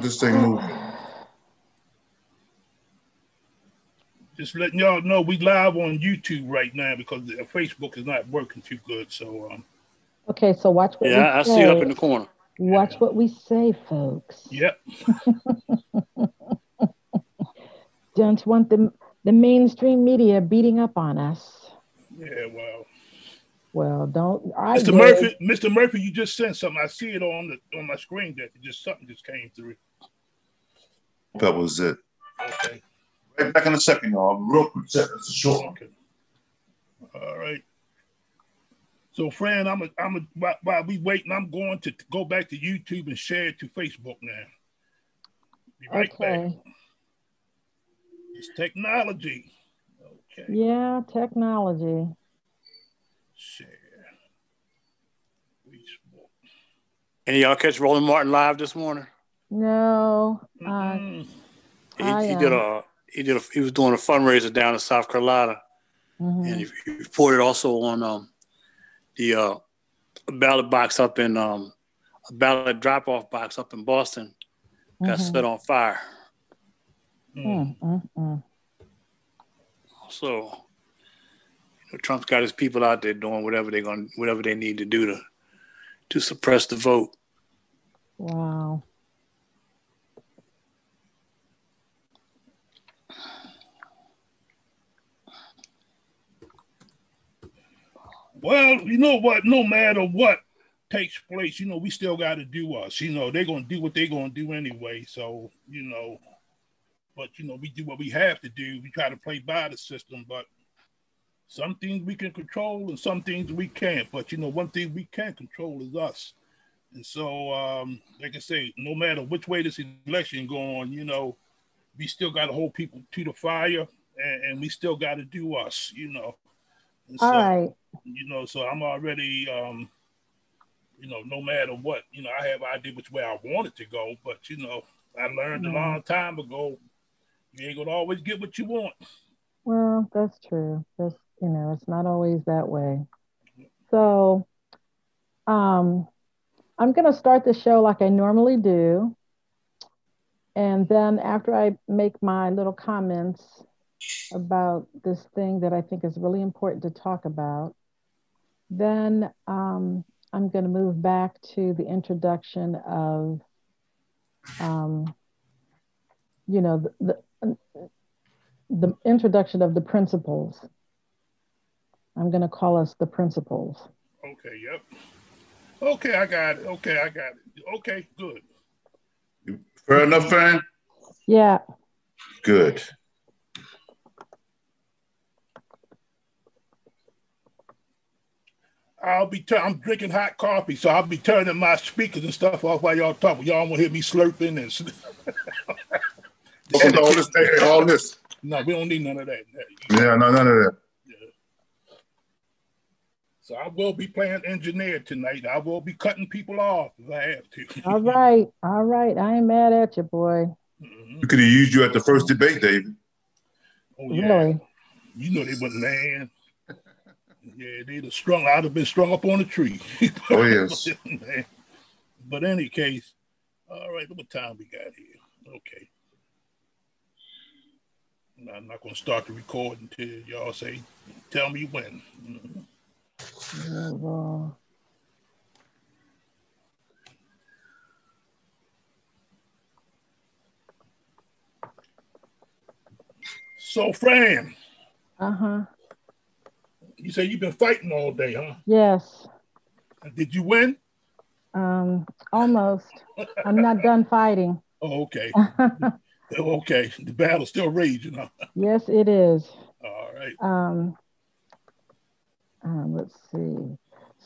This thing moving. Just letting y'all know we live on YouTube right now because Facebook is not working too good. So okay, so watch what we say. I see it up in the corner. Watch what we say, folks. Yep. Don't want the mainstream media beating up on us. Yeah, well, don't. Mr. Murphy, you just sent something. I see it on my screen that something just came through. That was it. Okay. Right back in a second, y'all. Real quick second. It's a short one. Okay. All right. So, Fran, while we waiting, I'm going to go back to YouTube and share it to Facebook now. Be right back. It's technology. Okay. Yeah, technology. Share. Facebook. Any of y'all catch Roland Martin live this morning? No. He was doing a fundraiser down in South Carolina, and he reported also on the ballot box up in a ballot drop-off box up in Boston got set on fire. So, Trump's got his people out there doing whatever they need to do to suppress the vote. Wow. Well, you know what? No matter what takes place, we still got to do us. They're going to do what they're going to do anyway. So, but, we do what we have to do. We try to play by the system, but some things we can control and some things we can't. But, one thing we can control is us. And so, like I say, no matter which way this election going, we still got to hold people to the fire and we still got to do us, And so, all right. So I'm already, no matter what, I have an idea which way I want it to go, but, I learned a long time ago, you ain't going to always get what you want. Well, that's true. That's, it's not always that way. So, I'm going to start the show like I normally do. And then after I make my little comments about this thing that I think is really important to talk about, then I'm going to move back to the introduction of, the introduction of the principles. I'm going to call us the principles. Okay, yep. Okay, I got it. Okay, good. Fair enough, Fran? Yeah. Good. I'm drinking hot coffee, so I'll be turning my speakers and stuff off while y'all talk. Y'all won't hear me slurping and all this. No, we don't need none of that. Yeah, no, none of that. Yeah. So I will be playing engineer tonight. I will be cutting people off if I have to. All right. I ain't mad at you, boy. We could have used you at the first debate, David. Oh, yeah. Really? They wouldn't land. Yeah, I'd have been strung up on a tree. Oh, yes. But in any case, all right, what time we got here? Okay. I'm not going to start the recording until y'all say, tell me when. So, Fran. You say you've been fighting all day, huh? Yes. Did you win? Almost. I'm not done fighting. Oh, okay. Okay. The battle's still raging, huh? Yes, it is. All right. Let's see.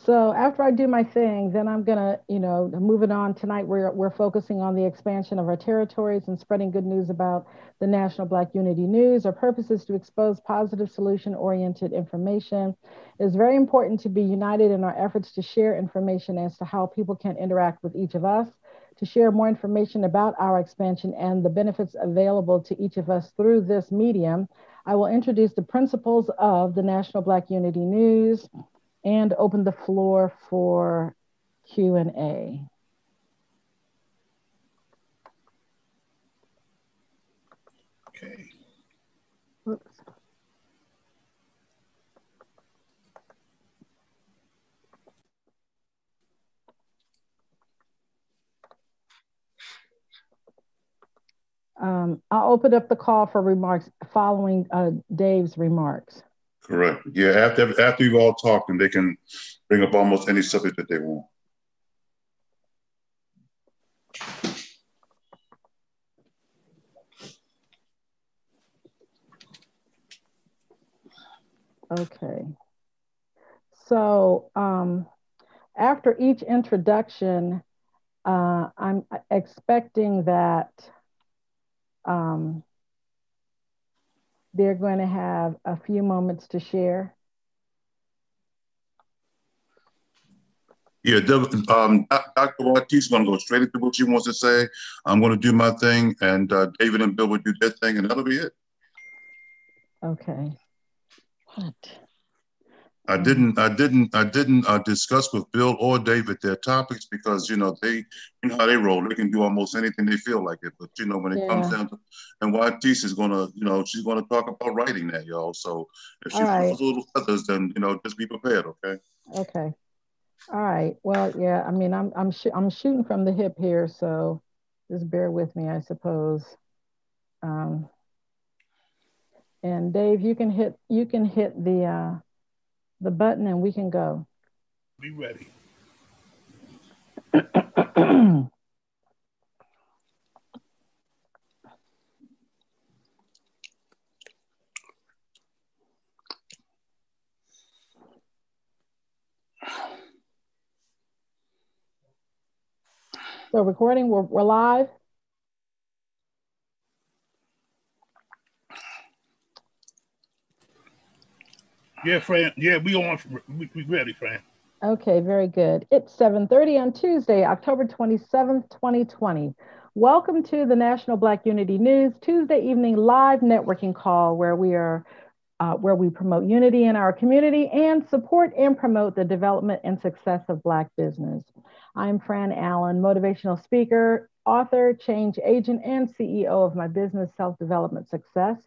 So after I do my thing, then I'm gonna, move it on. Tonight we're focusing on the expansion of our territories and spreading good news about the National Black Unity News. Our purpose is to expose positive solution-oriented information. It is very important to be united in our efforts to share information as to how people can interact with each of us, to share more information about our expansion and the benefits available to each of us through this medium. I will introduce the principles of the National Black Unity News and open the floor for Q&A. I'll open up the call for remarks following Dave's remarks. Correct. Yeah, after you've all talked, and they can bring up almost any subject that they want. Okay. So after each introduction, I'm expecting that they're going to have a few moments to share. Yeah, Dr. Ortiz is going to go straight into what she wants to say. I'm going to do my thing, and David and Bill will do their thing, and that'll be it. Okay. What? I didn't discuss with Bill or David their topics because, you know how they roll. They can do almost anything they feel like it. But, when it comes down to, and Ortiz is going to, she's going to talk about writing that, y'all. So if she ruffles little feathers, then, just be prepared, okay? Okay. All right. Well, yeah, I mean, I'm shooting from the hip here, so just bear with me, I suppose. And Dave, you can hit the button and we can go. Be ready. So recording, we're live. Yeah, Fran. Yeah, we ready, Fran. Okay, very good. It's 7:30 on Tuesday, October 27th, 2020. Welcome to the National Black Unity News Tuesday evening live networking call where we promote unity in our community and support and promote the development and success of Black business. I'm Fran Allen, motivational speaker, author, change agent, and CEO of my business, Self-Development Success.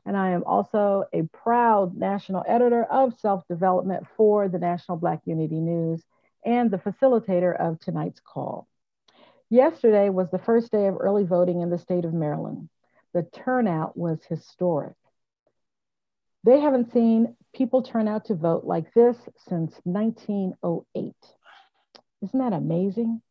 And I am also a proud national editor of self-development for the National Black Unity News and the facilitator of tonight's call. Yesterday was the first day of early voting in the state of Maryland. The turnout was historic. They haven't seen people turn out to vote like this since 1908. Isn't that amazing?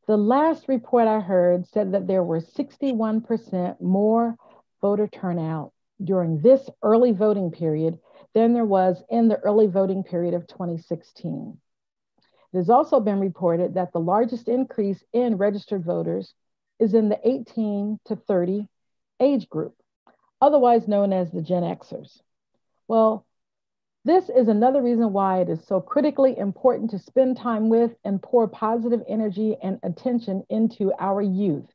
The last report I heard said that there were 61% more voter turnout during this early voting period than there was in the early voting period of 2016. It has also been reported that the largest increase in registered voters is in the 18 to 30 age group, otherwise known as the Gen Xers. Well, this is another reason why it is so critically important to spend time with and pour positive energy and attention into our youth.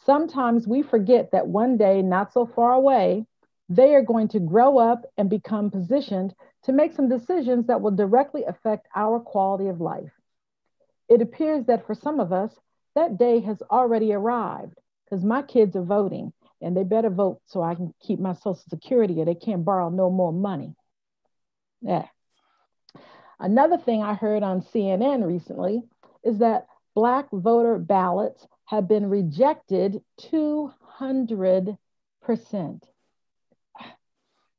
Sometimes we forget that one day, not so far away, they are going to grow up and become positioned to make some decisions that will directly affect our quality of life. It appears that for some of us, that day has already arrived because my kids are voting and they better vote so I can keep my Social Security or they can't borrow no more money. Yeah. Another thing I heard on CNN recently is that Black voter ballots have been rejected 200%.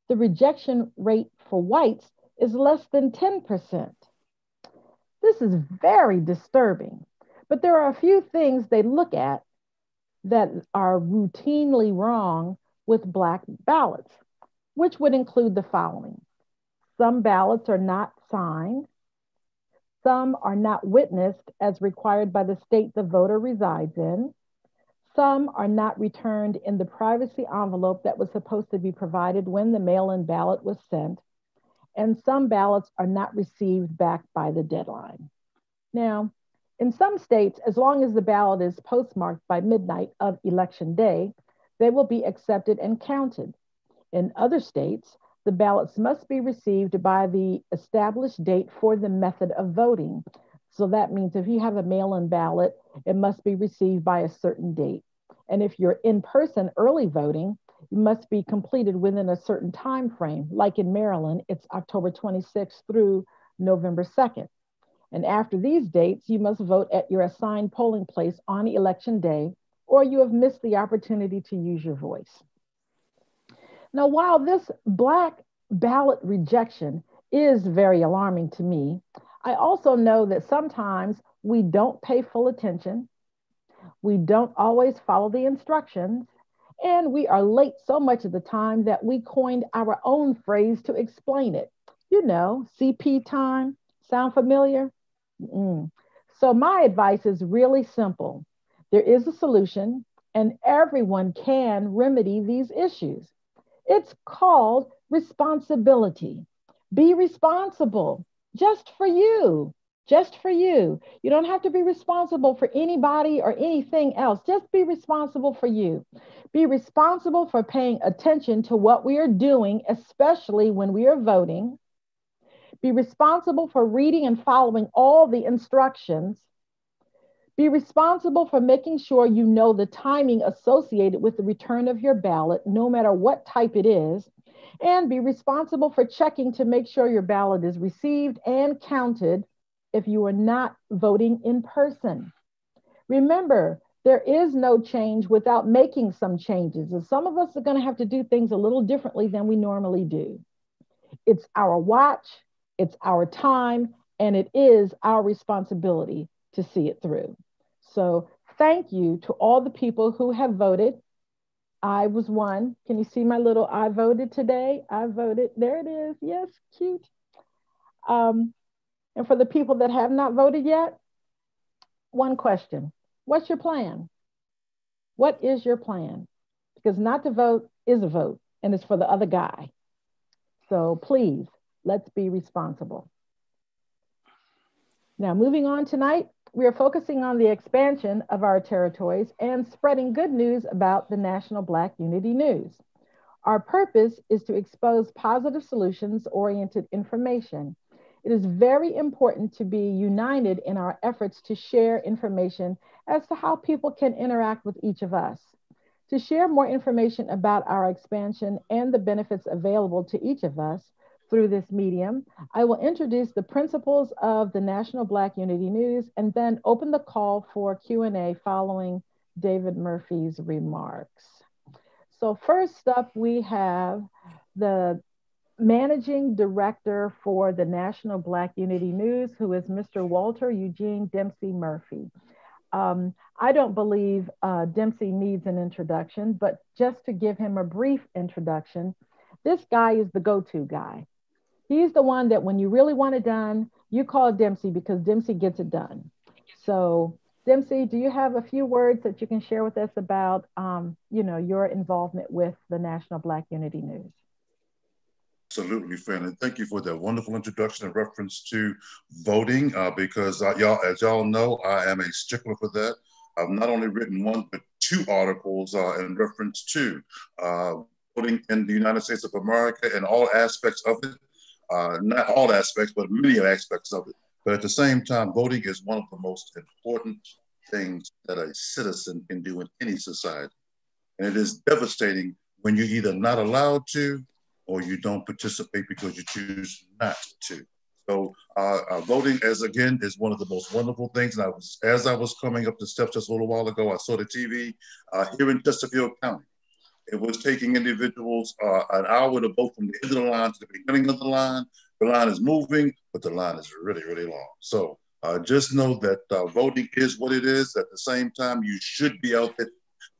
The rejection rate for whites is less than 10%. This is very disturbing, but there are a few things they look at that are routinely wrong with Black ballots, which would include the following. Some ballots are not signed. Some are not witnessed as required by the state the voter resides in. Some are not returned in the privacy envelope that was supposed to be provided when the mail-in ballot was sent. And some ballots are not received back by the deadline. Now, in some states, as long as the ballot is postmarked by midnight of election day, they will be accepted and counted. In other states, the ballots must be received by the established date for the method of voting. So that means if you have a mail-in ballot, it must be received by a certain date. And if you're in-person early voting, it must be completed within a certain time frame. Like in Maryland, it's October 26th through November 2nd. And after these dates, you must vote at your assigned polling place on election day or you have missed the opportunity to use your voice. Now, while this Black ballot rejection is very alarming to me, I also know that sometimes we don't pay full attention, we don't always follow the instructions, and we are late so much of the time that we coined our own phrase to explain it. You know, CP time. Sound familiar? So my advice is really simple. There is a solution, and everyone can remedy these issues. It's called responsibility. Be responsible just for you, just for you. You don't have to be responsible for anybody or anything else. Just be responsible for you. Be responsible for paying attention to what we are doing, especially when we are voting. Be responsible for reading and following all the instructions. Be responsible for making sure you know the timing associated with the return of your ballot, no matter what type it is. And be responsible for checking to make sure your ballot is received and counted if you are not voting in person. Remember, there is no change without making some changes. And some of us are going to have to do things a little differently than we normally do. It's our watch, it's our time, and it is our responsibility to see it through. So thank you to all the people who have voted. I was one. Can you see my little I voted today? I voted. There it is. Yes, cute. And for the people that have not voted yet, one question. What's your plan? What is your plan? Because not to vote is a vote, and it's for the other guy. So please, let's be responsible. Now, moving on tonight, we are focusing on the expansion of our territories and spreading good news about the National Black Unity News. Our purpose is to expose positive solutions-oriented information. It is very important to be united in our efforts to share information as to how people can interact with each of us. To share more information about our expansion and the benefits available to each of us through this medium, I will introduce the principles of the National Black Unity News and then open the call for Q&A following David Murphy's remarks. So first up, we have the Managing Director for the National Black Unity News, who is Mr. Walter Eugene Dempsey Murphy. I don't believe Dempsey needs an introduction, but just to give him a brief introduction, this guy is the go-to guy. He's the one that when you really want it done, you call Dempsey because Dempsey gets it done. So Dempsey, do you have a few words that you can share with us about your involvement with the National Black Unity News? Absolutely, Fran, and thank you for that wonderful introduction in reference to voting, because y'all, as y'all know, I am a stickler for that. I've not only written one, but two articles in reference to voting in the United States of America and all aspects of it. Not all aspects, but many aspects of it. But at the same time, voting is one of the most important things that a citizen can do in any society. And it is devastating when you're either not allowed to or you don't participate because you choose not to. So voting, as again, is one of the most wonderful things. And as I was coming up the steps just a little while ago, I saw the TV here in Chesterfield County. It was taking individuals an hour to vote from the end of the line to the beginning of the line. The line is moving, but the line is really, really long. So just know that voting is what it is. At the same time, you should be out there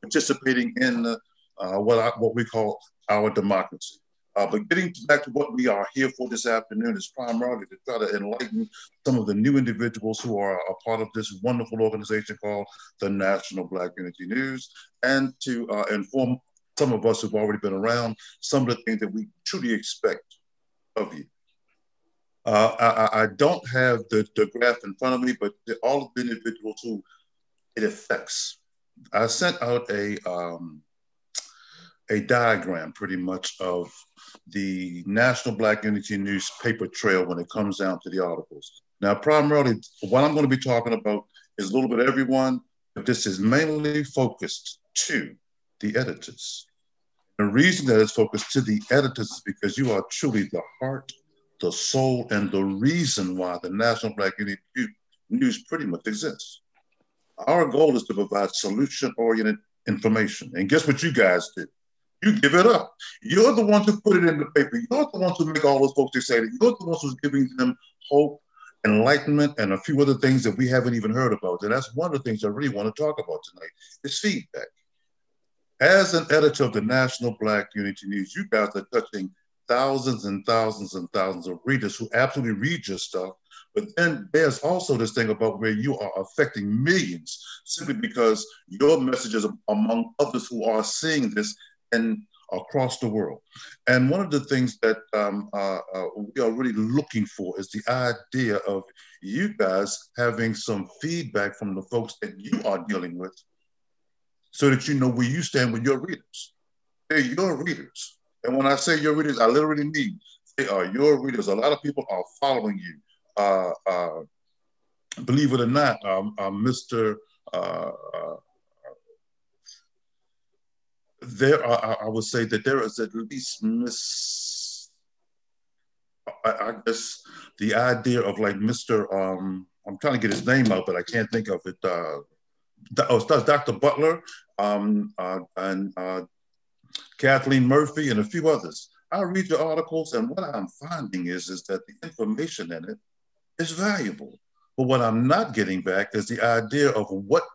participating in what we call our democracy. But getting back to what we are here for this afternoon is primarily to try to enlighten some of the new individuals who are a part of this wonderful organization called the National Black Unity News, and to inform some of us who've already been around some of the things that we truly expect of you. I don't have the graph in front of me, but all of the individuals who it affects. I sent out a diagram pretty much of the National Black Unity News paper trail when it comes down to the articles. Now, primarily, what I'm going to be talking about is a little bit of everyone, but this is mainly focused to the editors. The reason that it's focused to the editors is because you are truly the heart, the soul, and the reason why the National Black Unity News pretty much exists. Our goal is to provide solution-oriented information. And guess what you guys did? You give it up. You're the ones who put it in the paper. You're the ones who make all those folks excited. You're the ones who's giving them hope, enlightenment, and a few other things that we haven't even heard about. And that's one of the things I really want to talk about tonight is feedback. As an editor of the National Black Unity News, you guys are touching thousands and thousands and thousands of readers who absolutely read your stuff. But then there's also this thing about where you are affecting millions simply because your messages are among others who are seeing this and across the world. And one of the things that we are really looking for is the idea of you guys having some feedback from the folks that you are dealing with so that you know where you stand with your readers. They're your readers. And when I say your readers, I literally mean they are your readers. A lot of people are following you. Believe it or not, Mr. There are, I would say that there is at least I guess the idea of like Mr. I'm trying to get his name out, but I can't think of it. It's Dr. Butler and Kathleen Murphy and a few others. I read your articles, and what I'm finding is that the information in it is valuable. But what I'm not getting back is the idea of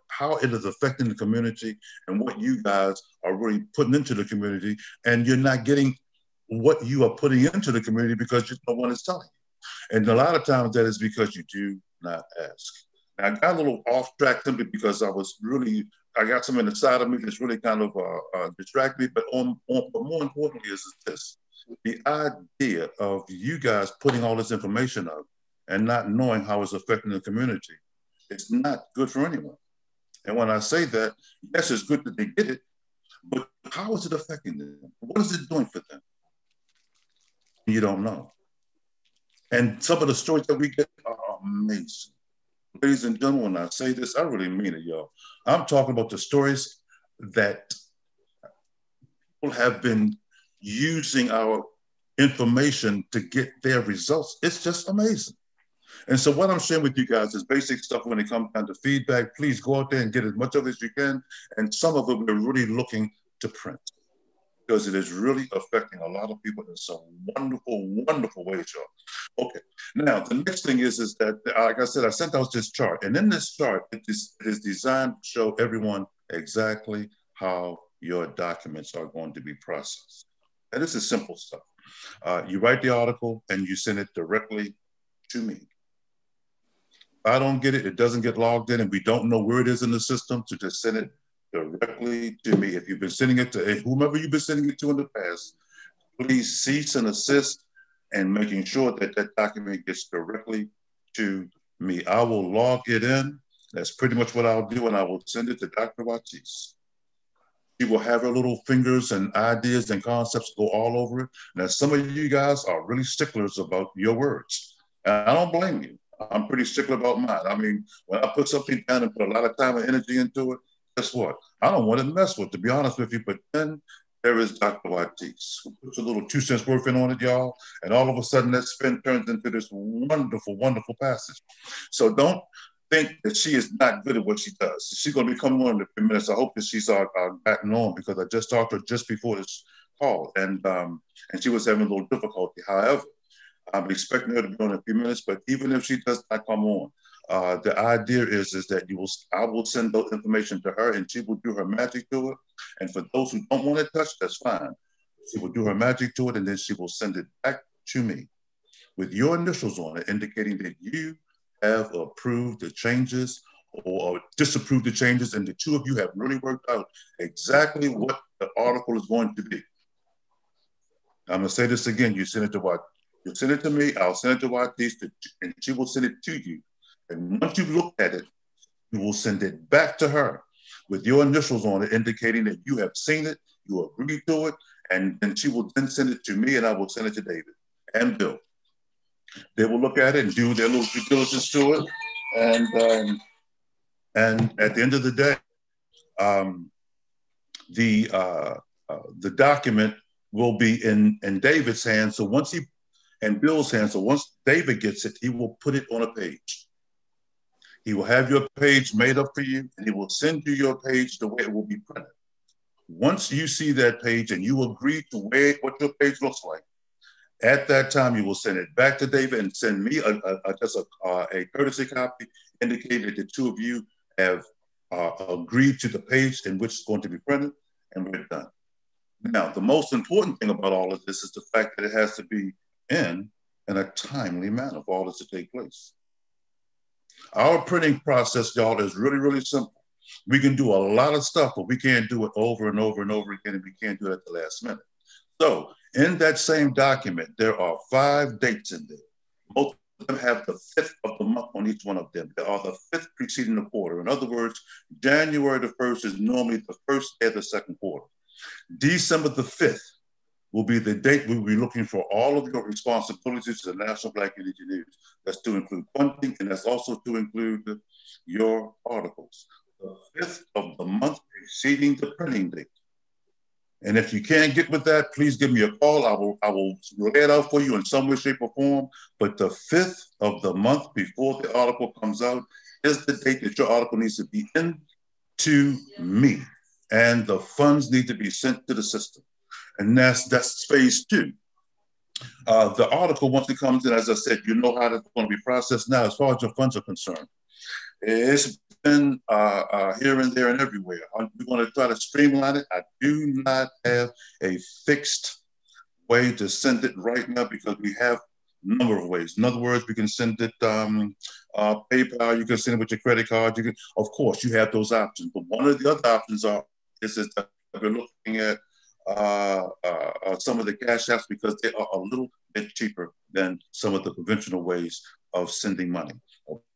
how it is affecting the community and what you guys are really putting into the community. And you're not getting what you are putting into the community because no one is telling you. And a lot of times that is because you do not ask. Now, I got a little off track simply because I got something inside of me that's really kind of distract me. But more importantly is this, the idea of you guys putting all this information out and not knowing how it's affecting the community. It's not good for anyone. And when I say that, yes, it's good that they get it, but how is it affecting them? What is it doing for them? You don't know. And some of the stories that we get are amazing. Ladies and gentlemen, when I say this, I really mean it, y'all. I'm talking about the stories that people have been using our information to get their results. It's just amazing. And so what I'm sharing with you guys is basic stuff when it comes down to feedback. Please go out there and get as much of it as you can. And some of it we're really looking to print because it is really affecting a lot of people in some wonderful, wonderful ways, y'all. Okay, now the next thing is that, like I said, I sent out this chart. And in this chart, it is designed to show everyone exactly how your documents are going to be processed. And this is simple stuff. You write the article and you send it directly to me. I don't get it, it doesn't get logged in, and we don't know where it is in the system, so just send it directly to me. If you've been sending it to whomever you've been sending it to in the past, please cease and assist and making sure that that document gets directly to me. I will log it in. That's pretty much what I'll do, and I will send it to Dr. Watis. She will have her little fingers and ideas and concepts go all over it. Now, some of you guys are really sticklers about your words, and I don't blame you. I'm pretty stickler about mine. I mean, when I put something down and put a lot of time and energy into it, guess what? I don't want to mess with it, to be honest with you. But then there is Dr. Watis, who puts a little 2 cents worth in on it, y'all. And all of a sudden that spin turns into this wonderful, wonderful passage. So don't think that she is not good at what she does. She's going to be coming on in a few minutes. I hope that she's gotten on because I just talked to her just before this call and she was having a little difficulty. However, I'm expecting her to be on in a few minutes, but even if she does not come on, the idea is that I will send those information to her and she will do her magic to it. And for those who don't want to touch, that's fine. She will do her magic to it and then she will send it back to me with your initials on it, indicating that you have approved the changes or disapproved the changes, and the two of you have really worked out exactly what the article is going to be. I'm going to say this again. You send it to what? You send it to me, I'll send it to Watis, and she will send it to you. And once you've looked at it, you will send it back to her with your initials on it, indicating that you have seen it, you agree to it, and then she will then send it to me, and I will send it to David and Bill. They will look at it and do their little due diligence to it, and at the end of the day, the document will be in David's hands. So once and Bill's hands. So once David gets it, he will put it on a page. He will have your page made up for you, and he will send you your page the way it will be printed. Once you see that page and you agree to what your page looks like, at that time, you will send it back to David and send me just a courtesy copy indicating that the two of you have agreed to the page in which it's going to be printed, and we're done. Now, the most important thing about all of this is the fact that it has to be in a timely manner for all this to take place. Our printing process, y'all, is really, really simple. We can do a lot of stuff, but we can't do it over and over and over again, and we can't do it at the last minute. So in that same document, there are 5 dates in there. Most of them have the 5th of the month on each one of them. They are the 5th preceding the quarter. In other words, January the 1st is normally the first day of the second quarter. December the 5th will be the date we will be looking for all of your responsibilities to the National Black Unity News. That's to include funding, and that's also to include your articles. The 5th of the month preceding the printing date. And if you can't get with that, please give me a call. I will lay it out for you in some way, shape, or form. But the 5th of the month before the article comes out is the date that your article needs to be in to me. And the funds need to be sent to the system. And that's phase 2. The article, once it comes in, as I said, you know how that's going to be processed. Now, as far as your funds are concerned, it's been here and there and everywhere. We're going to try to streamline it. I do not have a fixed way to send it right now because we have a number of ways. In other words, we can send it PayPal. You can send it with your credit card. You can, of course, you have those options. But one of the other options is that we're looking at some of the cash apps because they are a little bit cheaper than some of the conventional ways of sending money.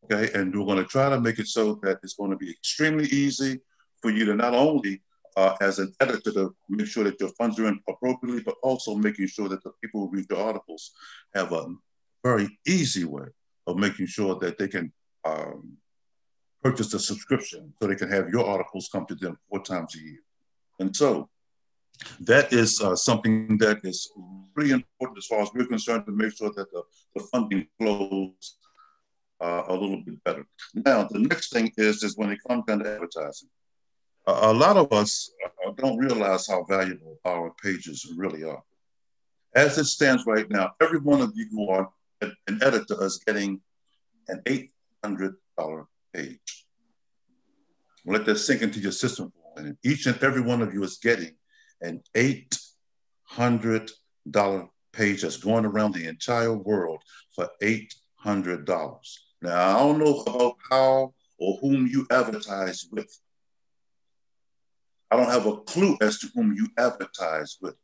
Okay, and we're going to try to make it so that it's going to be extremely easy for you to not only as an editor to make sure that your funds are in appropriately, but also making sure that the people who read your articles have a very easy way of making sure that they can purchase a subscription so they can have your articles come to them 4 times a year. And so that is something that is really important as far as we're concerned to make sure that the funding flows a little bit better. Now, the next thing is when it comes down to advertising. A lot of us don't realize how valuable our pages really are. As it stands right now, every one of you who are an editor is getting an $800 page. Let that sink into your system for a minute. Each and every one of you is getting an $800 page that's going around the entire world for $800. Now, I don't know about how or whom you advertise with. I don't have a clue as to whom you advertise with.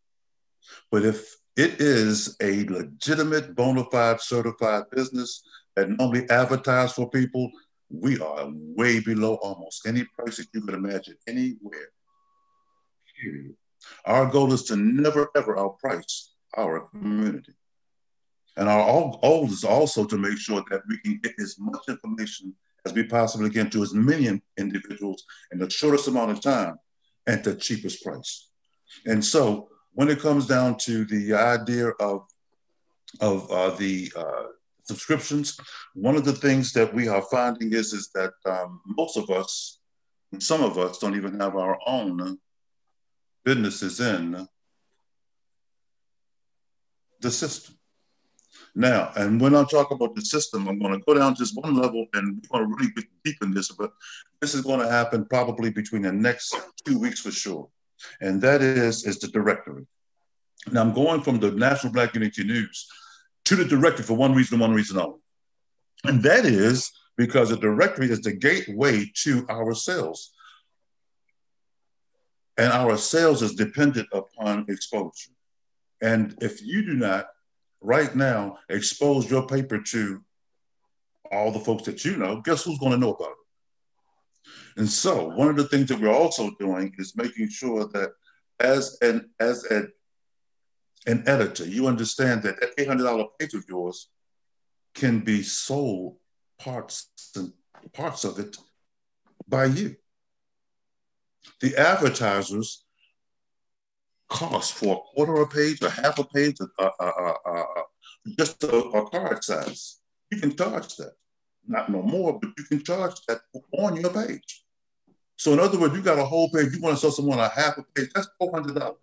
But if it is a legitimate, bona fide, certified business that normally advertise for people, we are way below almost any price that you could imagine anywhere. Period. Our goal is to never, ever outprice our community. And our goal is also to make sure that we can get as much information as we possibly can to as many individuals in the shortest amount of time at the cheapest price. And so when it comes down to the idea of the subscriptions, one of the things that we are finding is that most of us, and some of us don't even have our own businesses in the system. Now, and when I talk about the system, I'm going to go down just one level and we're going to really get deep in this, but this is going to happen probably between the next 2 weeks for sure. And that is the directory. Now, I'm going from the National Black Unity News to the directory for one reason only. And that is because the directory is the gateway to our sales. And our sales is dependent upon exposure. And if you do not right now expose your paper to all the folks that you know, guess who's going to know about it? And so one of the things that we're also doing is making sure that as an editor, you understand that that $800 page of yours can be sold parts of it by you. The advertisers cost for a quarter of a page, a half a page, just a card size. You can charge that. not no more, but you can charge that on your page. So in other words, you got a whole page, you want to sell someone a half a page, that's $400.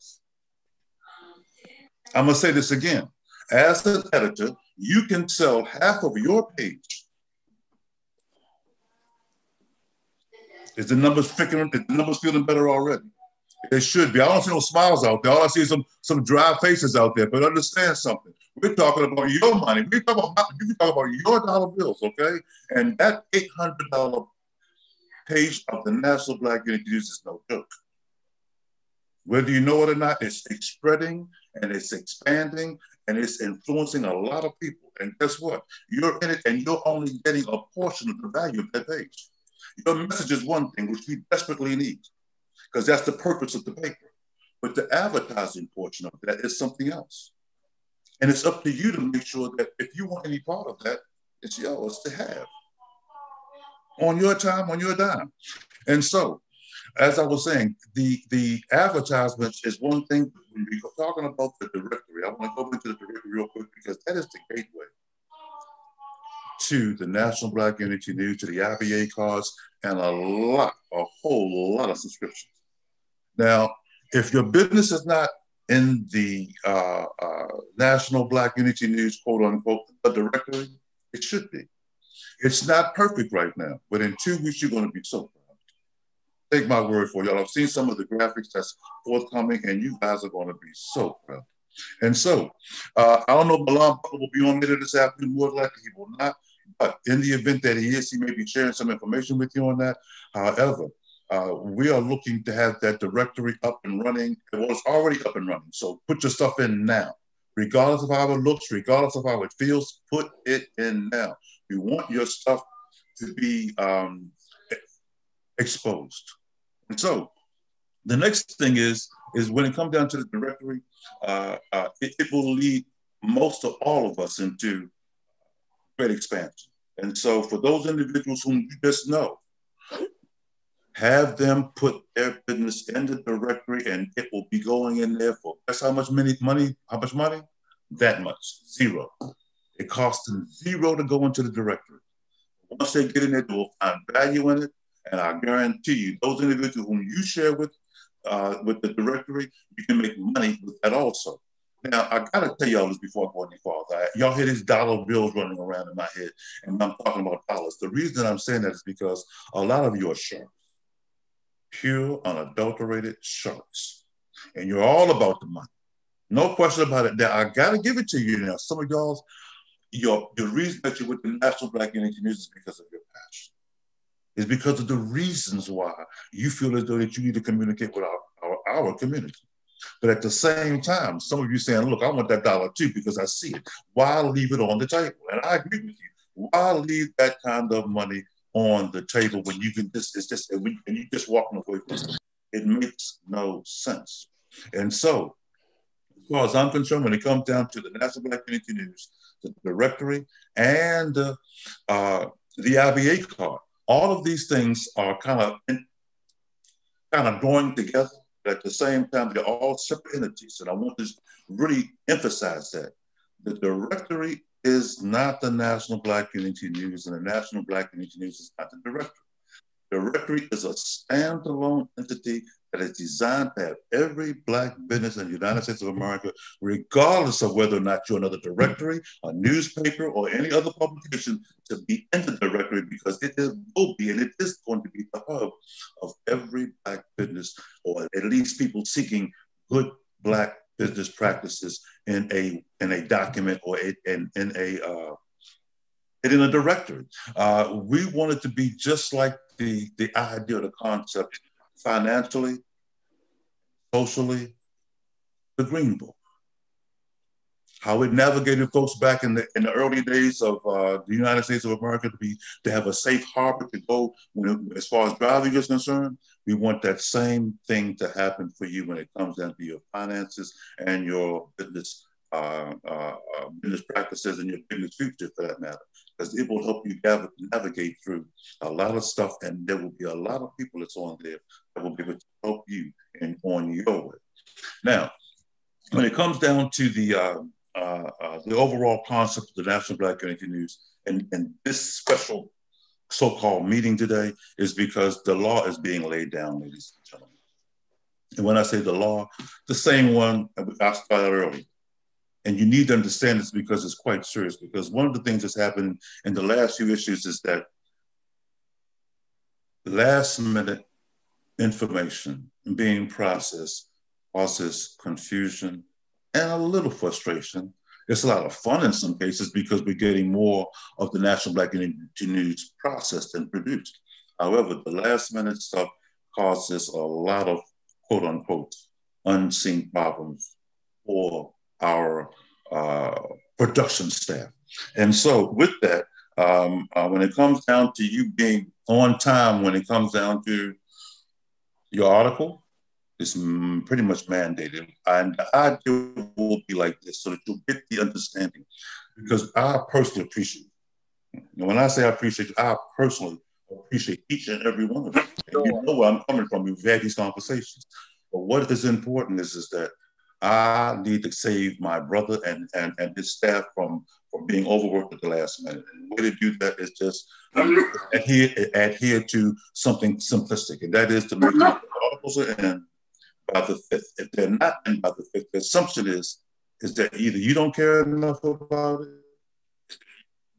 I'm gonna say this again. As an editor, you can sell half of your page. Is the numbers feeling better already? It should be. I don't see no smiles out there. All I see is some dry faces out there. But understand something. We're talking about your money. You can talk about your dollar bills, okay? And that $800 page of the National Black Unity News is no joke. Whether you know it or not, it's spreading and it's expanding and it's influencing a lot of people. And guess what? You're in it and you're only getting a portion of the value of that page. Your message is one thing, which we desperately need, because that's the purpose of the paper. But the advertising portion of that is something else. And it's up to you to make sure that if you want any part of that, it's yours to have. On your time, on your dime. And so, as I was saying, the advertisements is one thing. When we're talking about the directory, I want to go into the directory real quick because that is the gateway to the National Black Unity News, to the IBA cards, and a whole lot of subscriptions. Now, if your business is not in the National Black Unity News, quote unquote, the directory, it should be. It's not perfect right now, but in 2 weeks, you're going to be so proud. Take my word for it, y'all. I've seen some of the graphics that's forthcoming, and you guys are going to be so proud. And so, I don't know if Milan will be on later this afternoon. More likely he will not. But in the event that he is, he may be sharing some information with you on that. However, we are looking to have that directory up and running. Well, it's already up and running. So put your stuff in now. Regardless of how it looks, regardless of how it feels, put it in now. We want your stuff to be exposed. And so the next thing is when it comes down to the directory, it will lead most of all of us into great expansion. And so for those individuals whom you just know, have them put their business in the directory and it will be going in there for guess how much money? How much money? That much. Zero. It costs them zero to go into the directory. Once they get in there, they will find value in it. And I guarantee you, those individuals whom you share with the directory, you can make money with that also. Now, I gotta tell y'all this before I go any farther. Y'all hear these dollar bills running around in my head, and I'm talking about dollars. The reason I'm saying that is because a lot of you are sharks, pure, unadulterated sharks, and you're all about the money. No question about it. Now, I gotta give it to you now. Some of y'all, the reason that you're with the National Black Unity News is because of your passion. It's because of the reasons why you feel as though that you need to communicate with our community. But at the same time, some of you saying, look, I want that dollar too because I see it. Why leave it on the table? And I agree with you. Why leave that kind of money on the table when you can just, and you just walking away from it? It makes no sense. And so, as far as I'm concerned, when it comes down to the National Black Unity News, the directory, and the IBA card, all of these things are kind of going together. But at the same time, they're all separate entities. And I want to really emphasize that. The directory is not the National Black Unity News, and the National Black Unity News is not the directory. The directory is a standalone entity that is designed to have every Black business in the United States of America, regardless of whether or not you're another directory, a newspaper, or any other publication, to be in the directory because will be, and it is going to be the hub of every Black business, or at least people seeking good Black business practices in a document or in a directory. We want it to be just like the idea, the concept, financially, socially, the Green Book. How it navigated folks back in the early days of the United States of America to have a safe harbor to go as far as driving is concerned. We want that same thing to happen for you when it comes down to your finances and your business business practices and your business future, for that matter, because it will help you navigate through a lot of stuff, and there will be a lot of people that's on there that will be able to help you on your way. Now, when it comes down to the overall concept of the National Black Unity News, And this special so-called meeting today is because the law is being laid down, ladies and gentlemen. And when I say the law, the same one I started earlier. And you need to understand this because it's quite serious. Because one of the things that's happened in the last few issues is that last minute information being processed causes confusion and a little frustration. It's a lot of fun in some cases because we're getting more of the National Black Unity News processed and produced. However, the last minute stuff causes a lot of quote unquote unseen problems for our production staff. And so with that, when it comes down to you being on time, when it comes down to your article, it's pretty much mandated. And the idea will be like this so that you'll get the understanding. Because I personally appreciate it. And when I say I appreciate you, I personally appreciate each and every one of you. And you know where I'm coming from. We've had these conversations. But what is important is that I need to save my brother and his staff from being overworked at the last minute. And the way to do that is just adhere to something simplistic, and that is to make sure the articles are in by the 5th. If they're not in by the 5th, the assumption is that either you don't care enough about it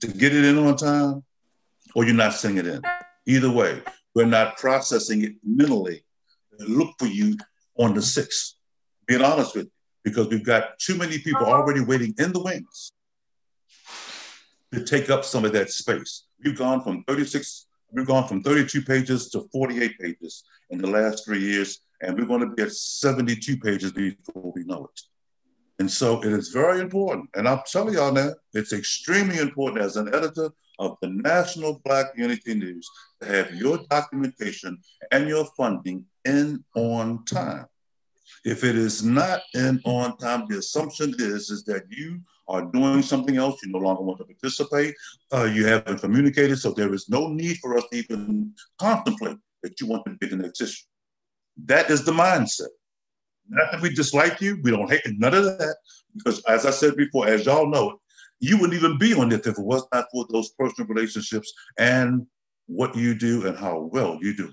to get it in on time, or you're not sending it in. Either way, we're not processing it mentally. Look for you on the 6th. Being honest with you, because we've got too many people already waiting in the wings to take up some of that space. We've gone from 32 pages to 48 pages in the last 3 years, and we're going to be at 72 pages before we know it. And so it is very important, and I'm telling y'all now, it's extremely important as an editor of the National Black Unity News to have your documentation and your funding in on time. If it is not in on time, the assumption is that you are doing something else. You no longer want to participate. You haven't communicated, so there is no need for us to even contemplate that you want to be the next issue. That is the mindset. Not that we dislike you. We don't hate none of that. Because as I said before, as y'all know, you wouldn't even be on it if it was not for those personal relationships and what you do and how well you do.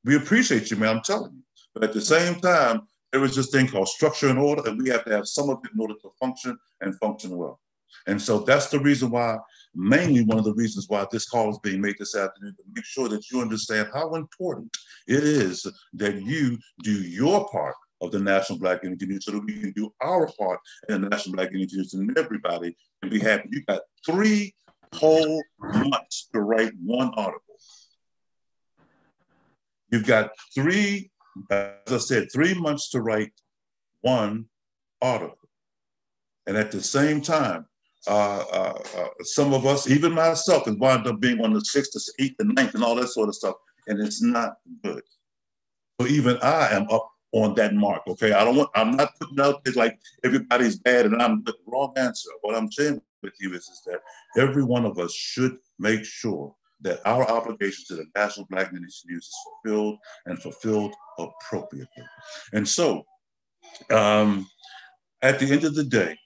We appreciate you, man, I'm telling you. But at the same time, there is this thing called structure and order, and we have to have some of it in order to function and function well. And so that's the reason why, mainly one of the reasons why this call is being made this afternoon, to make sure that you understand how important it is that you do your part of the National Black Unity News so that we can do our part in the National Black Unity News and everybody can be happy. You got 3 whole months to write one article. You've got as I said, 3 months to write one article. And at the same time, some of us, even myself, has wound up being on the 6th, the 8th, the 9th, and all that sort of stuff. And it's not good. So even I am up on that mark, okay? I'm not putting out there like everybody's bad and I'm the wrong answer. What I'm saying with you is that every one of us should make sure that our obligation to the National Black Unity News is fulfilled and fulfilled appropriately. And so, at the end of the day,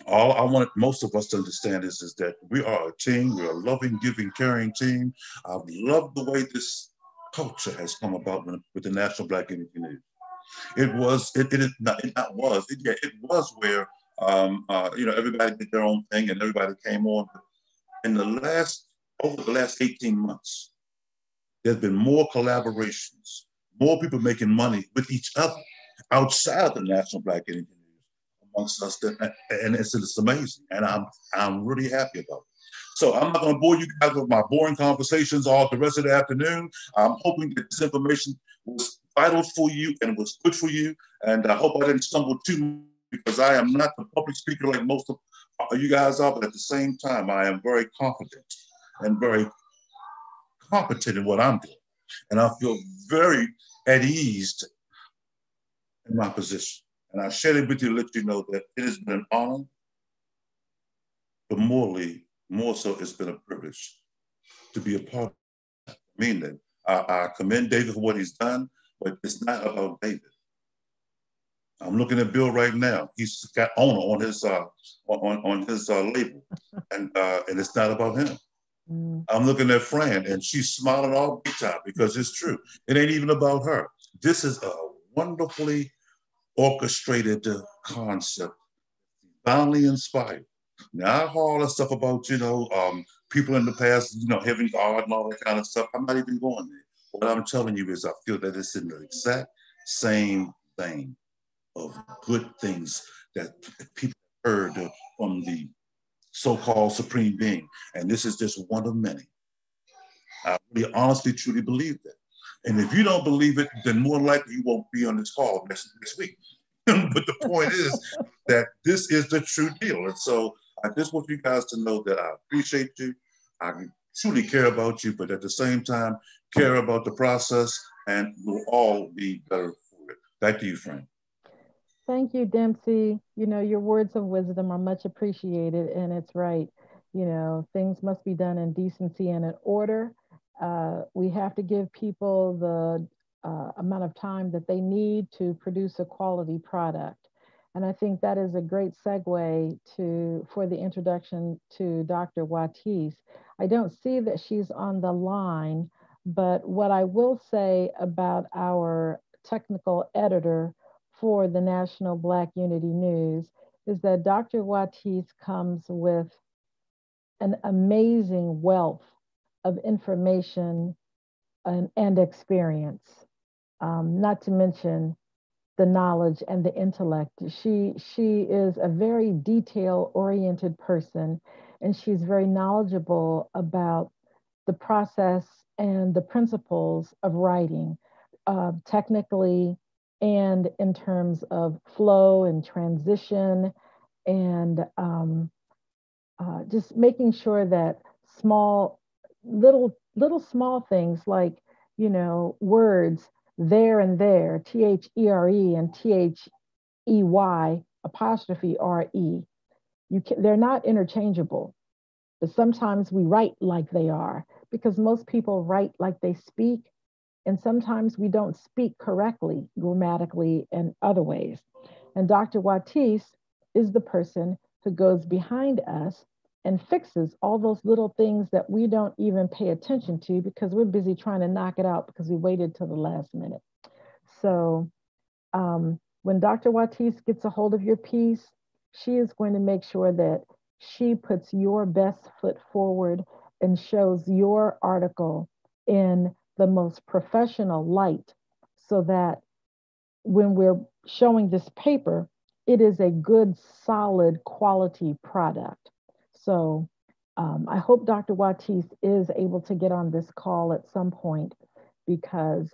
all I want most of us to understand is that we are a team, we're a loving, giving, caring team. I love the way this culture has come about with the National Black Unity News. It was where everybody did their own thing and everybody came on. Over the last 18 months, there's been more collaborations, more people making money with each other outside the National Black Unity News amongst us, and it's amazing, and I'm really happy about it. So I'm not going to bore you guys with my boring conversations all the rest of the afternoon. I'm hoping that this information was vital for you and was good for you, and I hope I didn't stumble too much because I am not the public speaker like most of you guys are, but at the same time, I am very confident and very competent in what I'm doing. And I feel very at ease in my position. And I share it with you to let you know that it has been an honor, but more so, it's been a privilege to be a part of it. I mean that. I commend David for what he's done, but it's not about David. I'm looking at Bill right now. He's got owner on his label, and it's not about him. I'm looking at Fran, and she's smiling all the time because it's true. It ain't even about her. This is a wonderfully orchestrated concept, divinely inspired. Now, I heard all that stuff about, people in the past, having art and all that kind of stuff. I'm not even going there. What I'm telling you is I feel that it's in the exact same vein of good things that people heard from the so-called supreme being. And this is just one of many. I really honestly, truly believe that. And if you don't believe it, then more likely you won't be on this call next week. But the point is that this is the true deal. And so I just want you guys to know that I appreciate you. I truly care about you, but at the same time, care about the process, and we'll all be better for it. Back to you, Frank. Thank you, Dempsey. Your words of wisdom are much appreciated, and it's right. Things must be done in decency and in order. We have to give people the amount of time that they need to produce a quality product. And I think that is a great segue for the introduction to Dr. Watis. I don't see that she's on the line, but what I will say about our technical editor for the National Black Unity News is that Dr. Watis comes with an amazing wealth of information and experience, not to mention the knowledge and the intellect. She is a very detail-oriented person, and she's very knowledgeable about the process and the principles of writing, technically and in terms of flow and transition, and just making sure that little small things like words there and there, THERE and THEY apostrophe RE. They're not interchangeable, but sometimes we write like they are because most people write like they speak, and sometimes we don't speak correctly grammatically and other ways. And Dr. Watis is the person who goes behind us and fixes all those little things that we don't even pay attention to because we're busy trying to knock it out because we waited till the last minute. So when Dr. Watis gets a hold of your piece, she is going to make sure that she puts your best foot forward and shows your article in the most professional light so that when we're showing this paper, it is a good, solid quality product. So I hope Dr. Watis is able to get on this call at some point because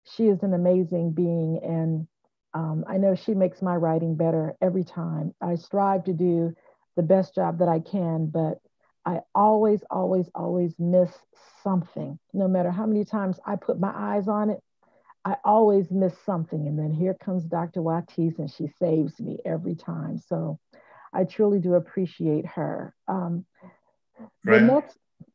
she is an amazing being. And I know she makes my writing better every time. I strive to do the best job that I can, but I always, always, always miss something. No matter how many times I put my eyes on it, I always miss something. And then here comes Dr. Watis and she saves me every time. So I truly do appreciate her. Fran,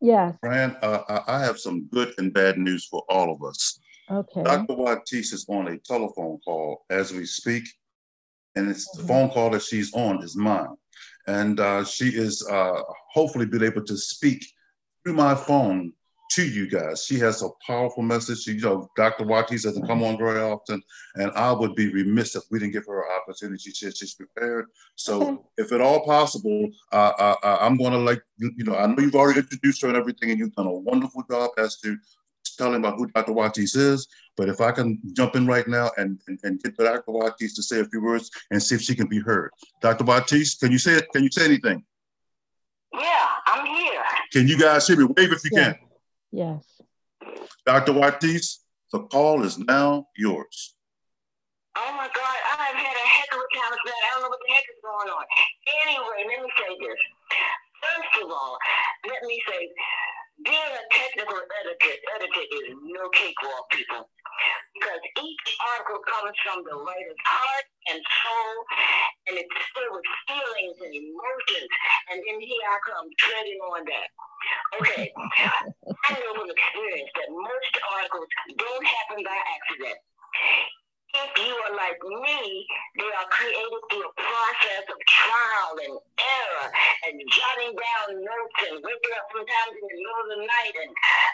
yes. Fran, I have some good and bad news for all of us. Okay. Dr. Watis is on a telephone call as we speak, and it's the phone call that she's on is mine. And she is hopefully been able to speak through my phone to you guys. She has a powerful message. Dr. Watis doesn't come on very often, and I would be remiss if we didn't give her an opportunity. She said she's prepared. So if at all possible, I'm going to I know you've already introduced her and everything, and you've done a wonderful job as to telling about who Dr. Watis is, but if I can jump in right now and get Dr. Watis to say a few words and see if she can be heard. Dr. Watis, can you say it? Can you say anything? Yeah, I'm here. Can you guys hear me? Wave if you can. Yes. Dr. Watis, the call is now yours. Oh my God, I've had a heck of a time with that. I don't know what the heck is going on. Anyway, let me say this. First of all, let me say, being a technical editor is no cakewalk, people. Because each article comes from the writer's heart and soul, and it's filled with feelings and emotions. And then here I come treading on that. Okay, I know from experience that most articles don't happen by accident. If you are like me, they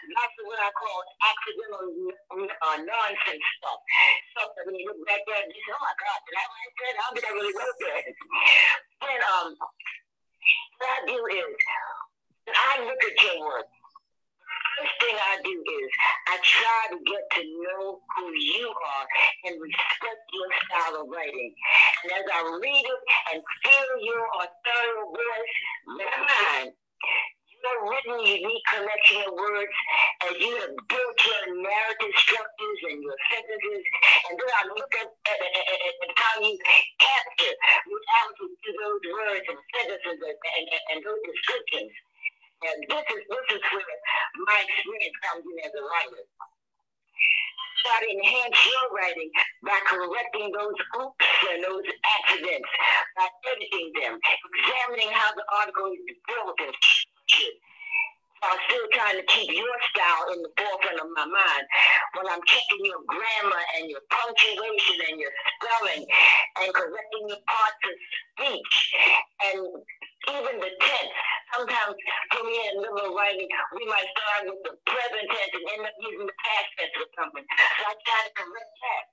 Lots of what I call accidental nonsense stuff. Stuff that when you look back there and you say, oh my God, did I write that? How did I really wrote that? Then what I do is, when I look at your work, first thing I do is I try to get to know who you are and respect your style of writing. And as I read it and feel your authorial voice, never mind, your written unique collection of words as you have built your narrative structures and your sentences, and then I look at how you capture reality through those words and sentences and those descriptions. And this is where my experience comes in as a writer. Try to enhance your writing by correcting those oops and those accidents, by editing them, examining how the article is built and structured. I'm still trying to keep your style in the forefront of my mind when I'm checking your grammar and your punctuation and your spelling and correcting your parts of speech and even the tense. Sometimes for me in liberal writing, we might start with the present tense and end up using the past tense or something. So I try to correct that.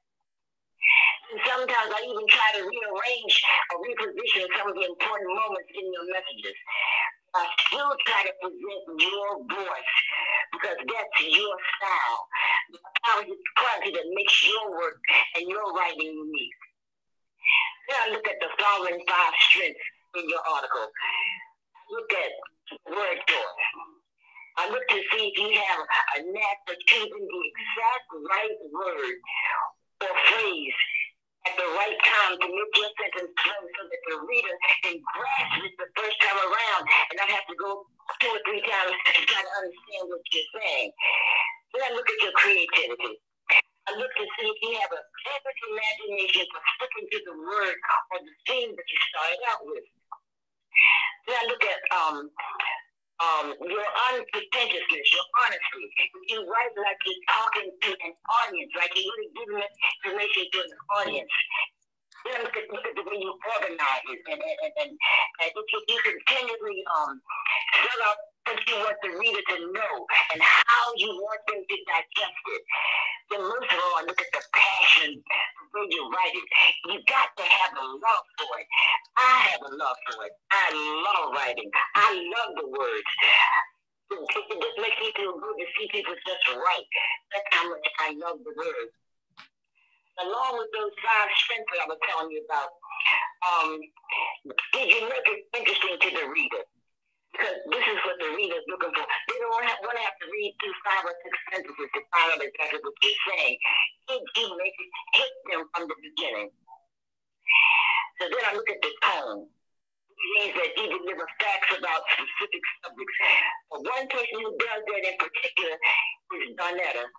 And sometimes I even try to rearrange or reposition some of the important moments in your messages. I still try to present your voice because that's your style. The quality that makes your work and your writing unique. Then I look at the following 5 strengths in your article. I look at word choice. I look to see if you have a knack for choosing the exact right word or phrase at the right time to make your sentence flow so that the reader can grasp it the first time around and not have to go 2 or 3 times to try to understand what you're saying. Then I look at your creativity. I look to see if you have a vivid imagination for sticking to the word or the theme that you started out with. Then I look at your unpretentiousness, your honesty. You write like you're talking to an audience, like you're really giving information to an audience. Then look at the way you organize it, and if you continually spell out what you want the reader to know and how you want them to digest it. Then most of all, I look at the passion when you write it. You got to have a love for it. I have a love for it. I love writing. I love the words. It just makes me feel good to see people just write. That's how much I love the words. Along with those 5 strengths that I was telling you about, did you make it interesting to the reader? Because this is what the reader is looking for. They don't want to have to read through 5 or 6 sentences to find out exactly what you're saying. Did you make it hit them from the beginning? So then I look at the tone. It means that you deliver facts about specific subjects. But one person who does that in particular is Donetta.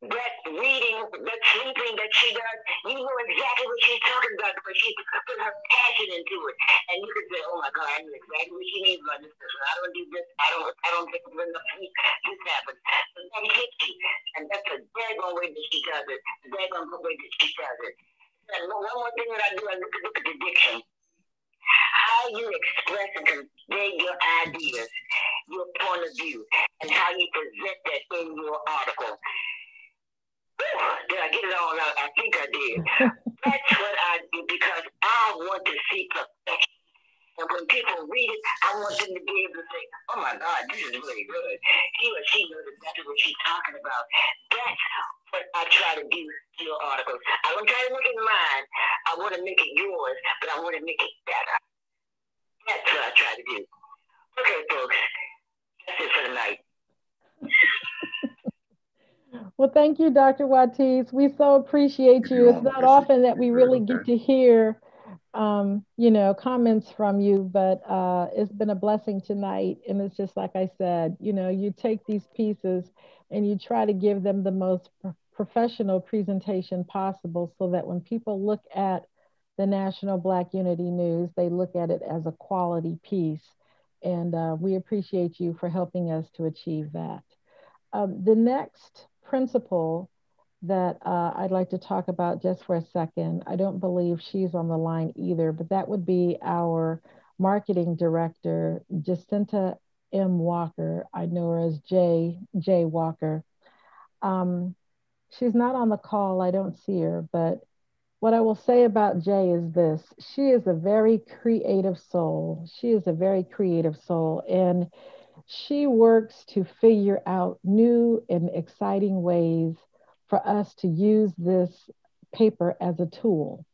That reading, that sleeping that she does, you know exactly what she's talking about because she put her passion into it. And you can say, oh my God, I know exactly what she means about this person. I don't do this, I don't take enough sleep, this happens. So that hits you. And that's a daggone way that she does it. A daggone way that she does it. And one more thing that I do, I look at the diction. How you express and convey your ideas, your point of view, and how you present that in your article. Did I get it all out? I think I did. That's what I do because I want to see perfection. And when people read it, I want them to be able to say, oh my God, this is really good. He or she knows exactly what she's talking about. That's what I try to do to your articles. I don't try to make it mine. I want to make it yours, but I want to make it better. That's what I try to do. Okay, folks. That's it for tonight. Well, thank you, Dr. Watis. We so appreciate you. It's not often that we really get to hear, comments from you, but it's been a blessing tonight. And it's just like I said, you take these pieces and you try to give them the most professional presentation possible so that when people look at the National Black Unity News, they look at it as a quality piece. And we appreciate you for helping us to achieve that. The next principal that I'd like to talk about just for a second, I don't believe she's on the line either, but that would be our marketing director, Jacinta M. Walker. I know her as J Walker. She's not on the call. I don't see her, but what I will say about Jay is this. She is a very creative soul. She is a very creative soul. And she works to figure out new and exciting ways for us to use this paper as a tool,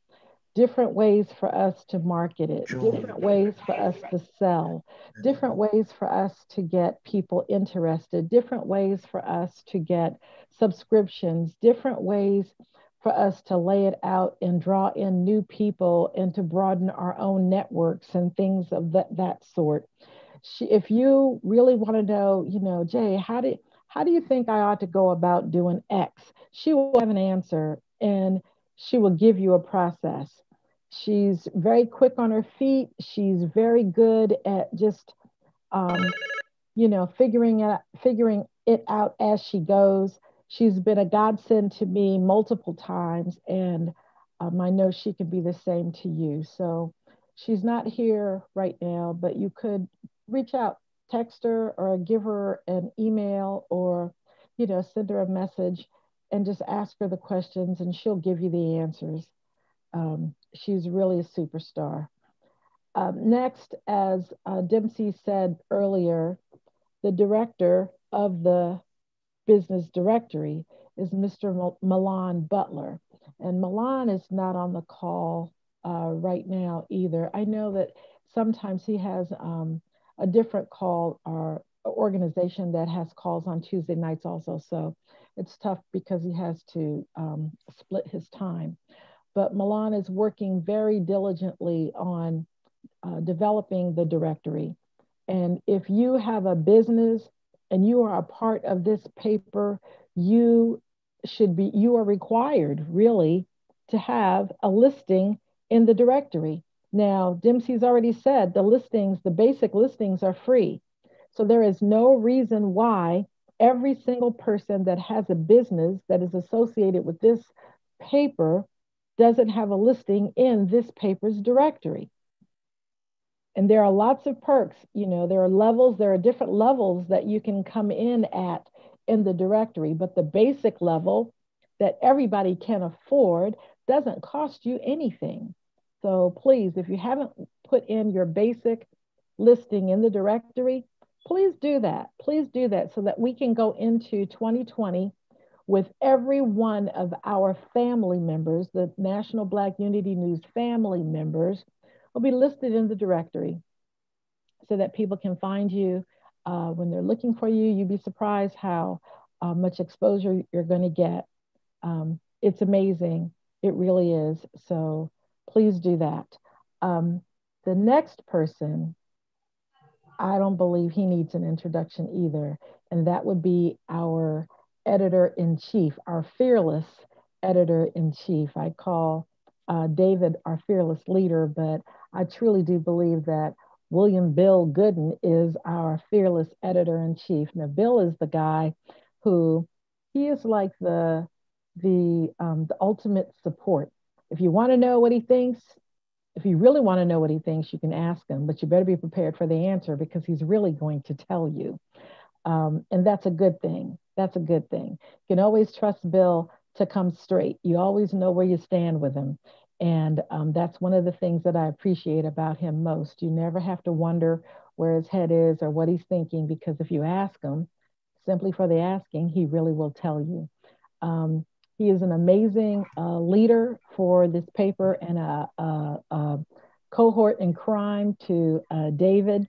different ways for us to market it, different ways for us to sell, different ways for us to get people interested, different ways for us to get subscriptions, different ways for us to lay it out and draw in new people and to broaden our own networks and things of that sort. If you really want to know, Jay, how do you think I ought to go about doing X? She will have an answer and she will give you a process. She's very quick on her feet. She's very good at just, figuring it out as she goes. She's been a godsend to me multiple times, and I know she can be the same to you. So she's not here right now, but you could reach out, text her, or give her an email, or send her a message, and just ask her the questions, and she'll give you the answers. She's really a superstar. Next, as Dempsey said earlier, the director of the business directory is Mr. Milan Butler. And Milan is not on the call right now either. I know that sometimes he has a different call or organization that has calls on Tuesday nights also. So it's tough because he has to split his time. But Milan is working very diligently on developing the directory. And if you have a business and you are a part of this paper, you are required really to have a listing in the directory. Now, Dempsey's already said the basic listings are free. So there is no reason why every single person that has a business that is associated with this paper doesn't have a listing in this paper's directory. And there are lots of perks, there are different levels that you can come in at in the directory, but the basic level that everybody can afford doesn't cost you anything. So please, if you haven't put in your basic listing in the directory, please do that. Please do that so that we can go into 2020 with every one of our family members, the National Black Unity News family members, will be listed in the directory so that people can find you when they're looking for you. You'd be surprised how much exposure you're going to get. It's amazing. It really is. So please do that. The next person, I don't believe he needs an introduction either, and that would be our editor-in-chief, our fearless editor-in-chief. I call David our fearless leader, but I truly do believe that William Bill Gooden is our fearless editor-in-chief. Now, Bill is the guy who, he is like the ultimate support. If you want to know what he thinks, if you really want to know what he thinks, you can ask him, but you better be prepared for the answer because he's really going to tell you. And that's a good thing. That's a good thing. You can always trust Bill to come straight. You always know where you stand with him. And that's one of the things that I appreciate about him most. You never have to wonder where his head is or what he's thinking, because if you ask him, simply for the asking, he really will tell you. He is an amazing leader for this paper and a cohort in crime to David.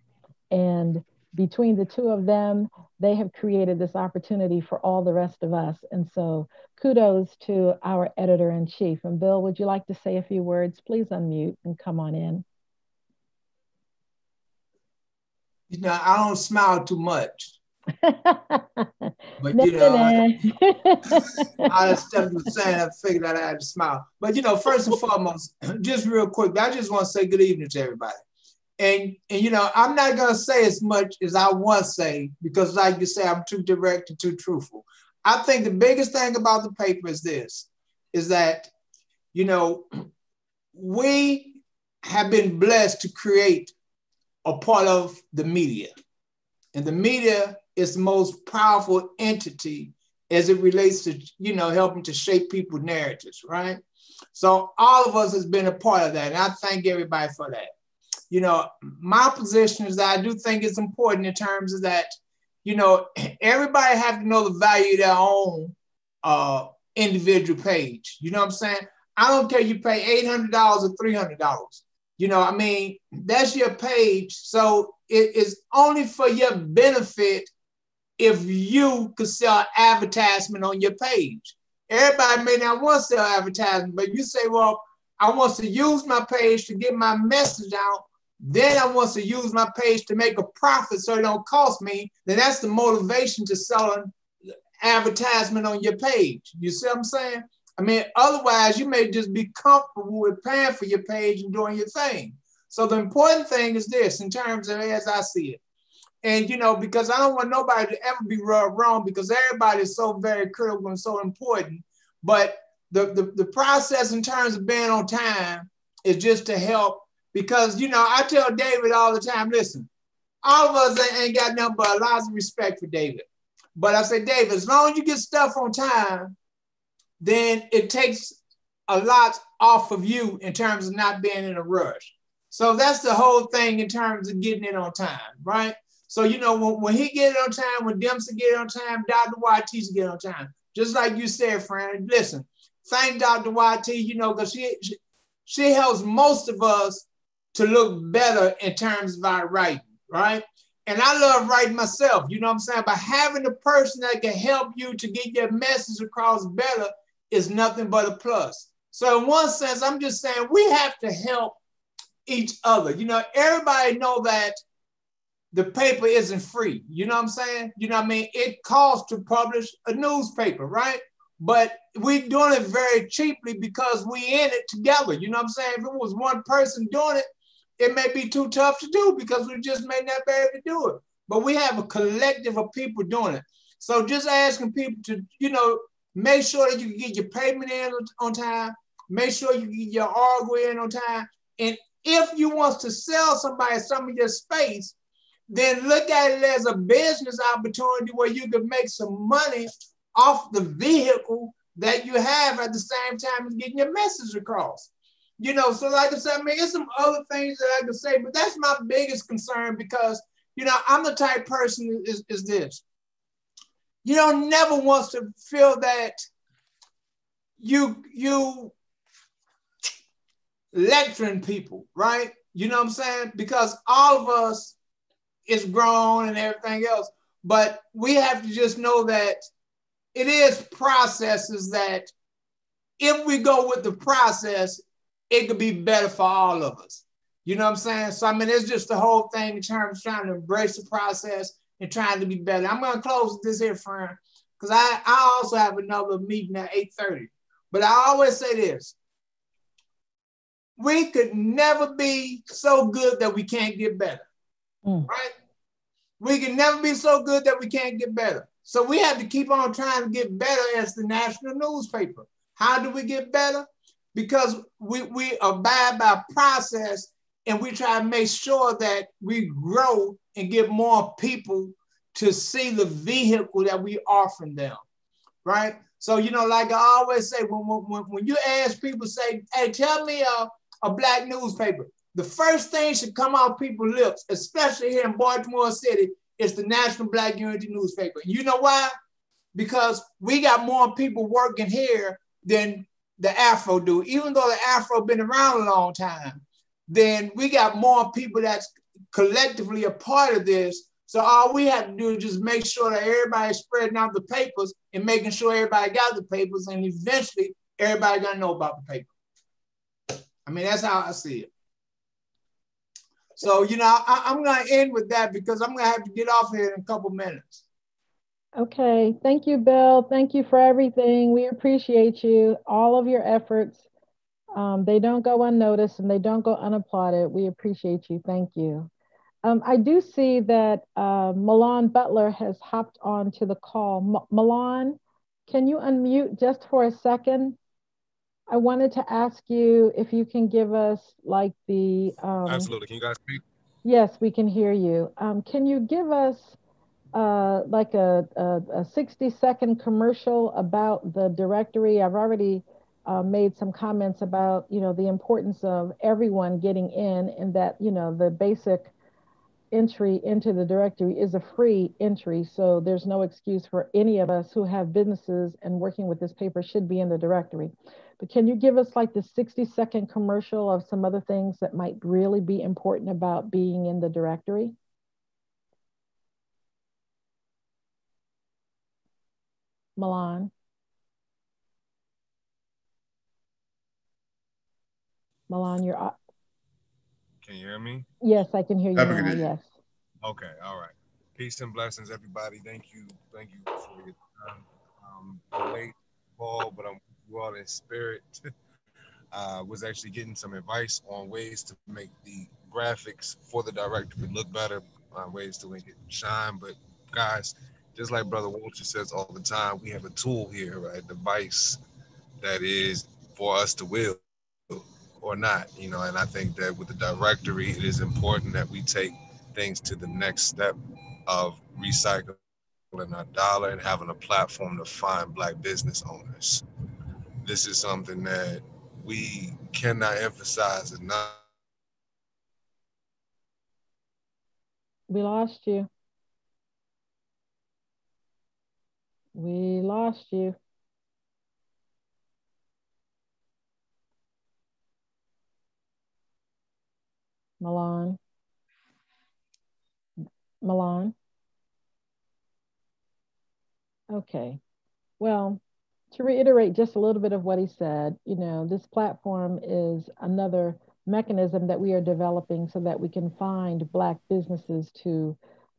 And between the two of them, they have created this opportunity for all the rest of us. And so kudos to our editor-in-chief. And Bill, would you like to say a few words? Please unmute and come on in. I don't smile too much. But I stepped to saying, I figured out I had to smile. But first and foremost, just real quick, I just want to say good evening to everybody. And I'm not gonna say as much as I want to say, because like you say, I'm too direct and too truthful. I think the biggest thing about the paper is this, is that, we have been blessed to create a part of the media. And the media is the most powerful entity as it relates to, you know, helping to shape people's narratives, right? So all of us has been a part of that. And I thank everybody for that. You know, my position is that I do think it's important in terms of that, you know, everybody have to know the value of their own individual page. You know what I'm saying? I don't care you pay $800 or $300. You know, I mean, that's your page. So it is only for your benefit if you could sell advertisement on your page. Everybody may not want to sell advertisement, but you say, well, I want to use my page to get my message out. Then I want to use my page to make a profit so it don't cost me. Then that's the motivation to selling advertisement on your page. You see what I'm saying? I mean, otherwise you may just be comfortable with paying for your page and doing your thing. So the important thing is this, in terms of as I see it. And, you know, because I don't want nobody to ever be wrong, because everybody is so very critical and so important. But the process in terms of being on time is just to help, because, you know, I tell David all the time, listen, all of us ain't got nothing but a lot of respect for David. But I say, David, as long as you get stuff on time, then it takes a lot off of you in terms of not being in a rush. So that's the whole thing in terms of getting it on time, right? So, you know, when he get it on time, when Dempsey get it on time, Dr. YT's get it on time. Just like you said, friend, listen, thank Dr. YT, you know, because she helps most of us to look better in terms of our writing, right? And I love writing myself, you know what I'm saying? But having a person that can help you to get your message across better is nothing but a plus. So in one sense, I'm just saying we have to help each other. You know, everybody know that the paper isn't free. You know what I'm saying? You know what I mean? It costs to publish a newspaper, right? But we're doing it very cheaply because we in it together. You know what I'm saying? If it was one person doing it, it may be too tough to do because we just may not be able to do it. But we have a collective of people doing it. So just asking people to, you know, make sure that you can get your payment in on time. Make sure you get your article in on time. And if you want to sell somebody some of your space, then look at it as a business opportunity where you can make some money off the vehicle that you have at the same time as getting your message across. You know, so like I said, I mean, there's some other things that I can say, but that's my biggest concern because, you know, I'm the type person is this. You don't never want to feel that you lecturing people, right? You know what I'm saying? Because all of us is grown and everything else, but we have to just know that it is processes that if we go with the process, it could be better for all of us. You know what I'm saying? So, I mean, it's just the whole thing in terms of trying to embrace the process and trying to be better. I'm going to close this here, friend, because I also have another meeting at 8:30. But I always say this. We could never be so good that we can't get better, right? We can never be so good that we can't get better. So we have to keep on trying to get better as the national newspaper. How do we get better? Because we abide by process and we try to make sure that we grow and get more people to see the vehicle that we offer them, right? So, you know, like I always say, when you ask people, say, hey, tell me a black newspaper, the first thing should come out people's lips, especially here in Baltimore City, is the National Black Unity newspaper. You know why? Because we got more people working here than the Afro do. Even though the Afro been around a long time, then we got more people that's collectively a part of this. So all we have to do is just make sure that everybody's spreading out the papers and making sure everybody got the papers, and eventually everybody gonna know about the paper. I mean, that's how I see it. So, you know, I'm going to end with that because I'm going to have to get off here in a couple minutes. Okay. Thank you, Bill. Thank you for everything. We appreciate you, all of your efforts. They don't go unnoticed and they don't go unapplauded. We appreciate you. Thank you. I do see that Milan Butler has hopped on to the call. Milan, can you unmute just for a second? I wanted to ask you if you can give us Absolutely. Can you guys speak? Yes, we can hear you. Can you give us like a 60-second commercial about the directory. I've already made some comments about, the importance of everyone getting in, and that, the basic entry into the directory is a free entry. So there's no excuse for any of us who have businesses and working with this paper should be in the directory. But can you give us like the 60-second commercial of some other things that might really be important about being in the directory? Milan. Milan, you're up. Can you hear me? Yes, I can hear you now. Yes. Okay, all right. Peace and blessings, everybody. Thank you for your time. I'm late, Paul, but I'm with you all in spirit. Was actually getting some advice on ways to make the graphics for the directory look better, ways to make it shine. But guys, just like Brother Walter says all the time, we have a tool here, right? Device that is for us to will or not, And I think that with the directory, it is important that we take things to the next step of recycling our dollar and having a platform to find Black business owners. This is something that we cannot emphasize enough. We lost you. We lost you. Milan. Milan. Okay. Well, to reiterate just a little bit of what he said, this platform is another mechanism that we are developing so that we can find Black businesses to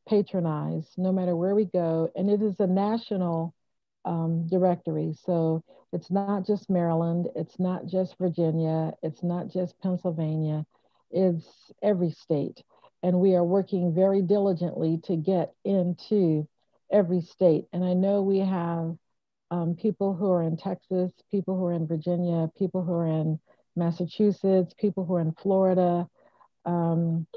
patronize no matter where we go. And it is a national directory. So it's not just Maryland, it's not just Virginia, it's not just Pennsylvania, it's every state. And we are working very diligently to get into every state. And I know we have people who are in Texas, people who are in Virginia, people who are in Massachusetts, people who are in Florida, um,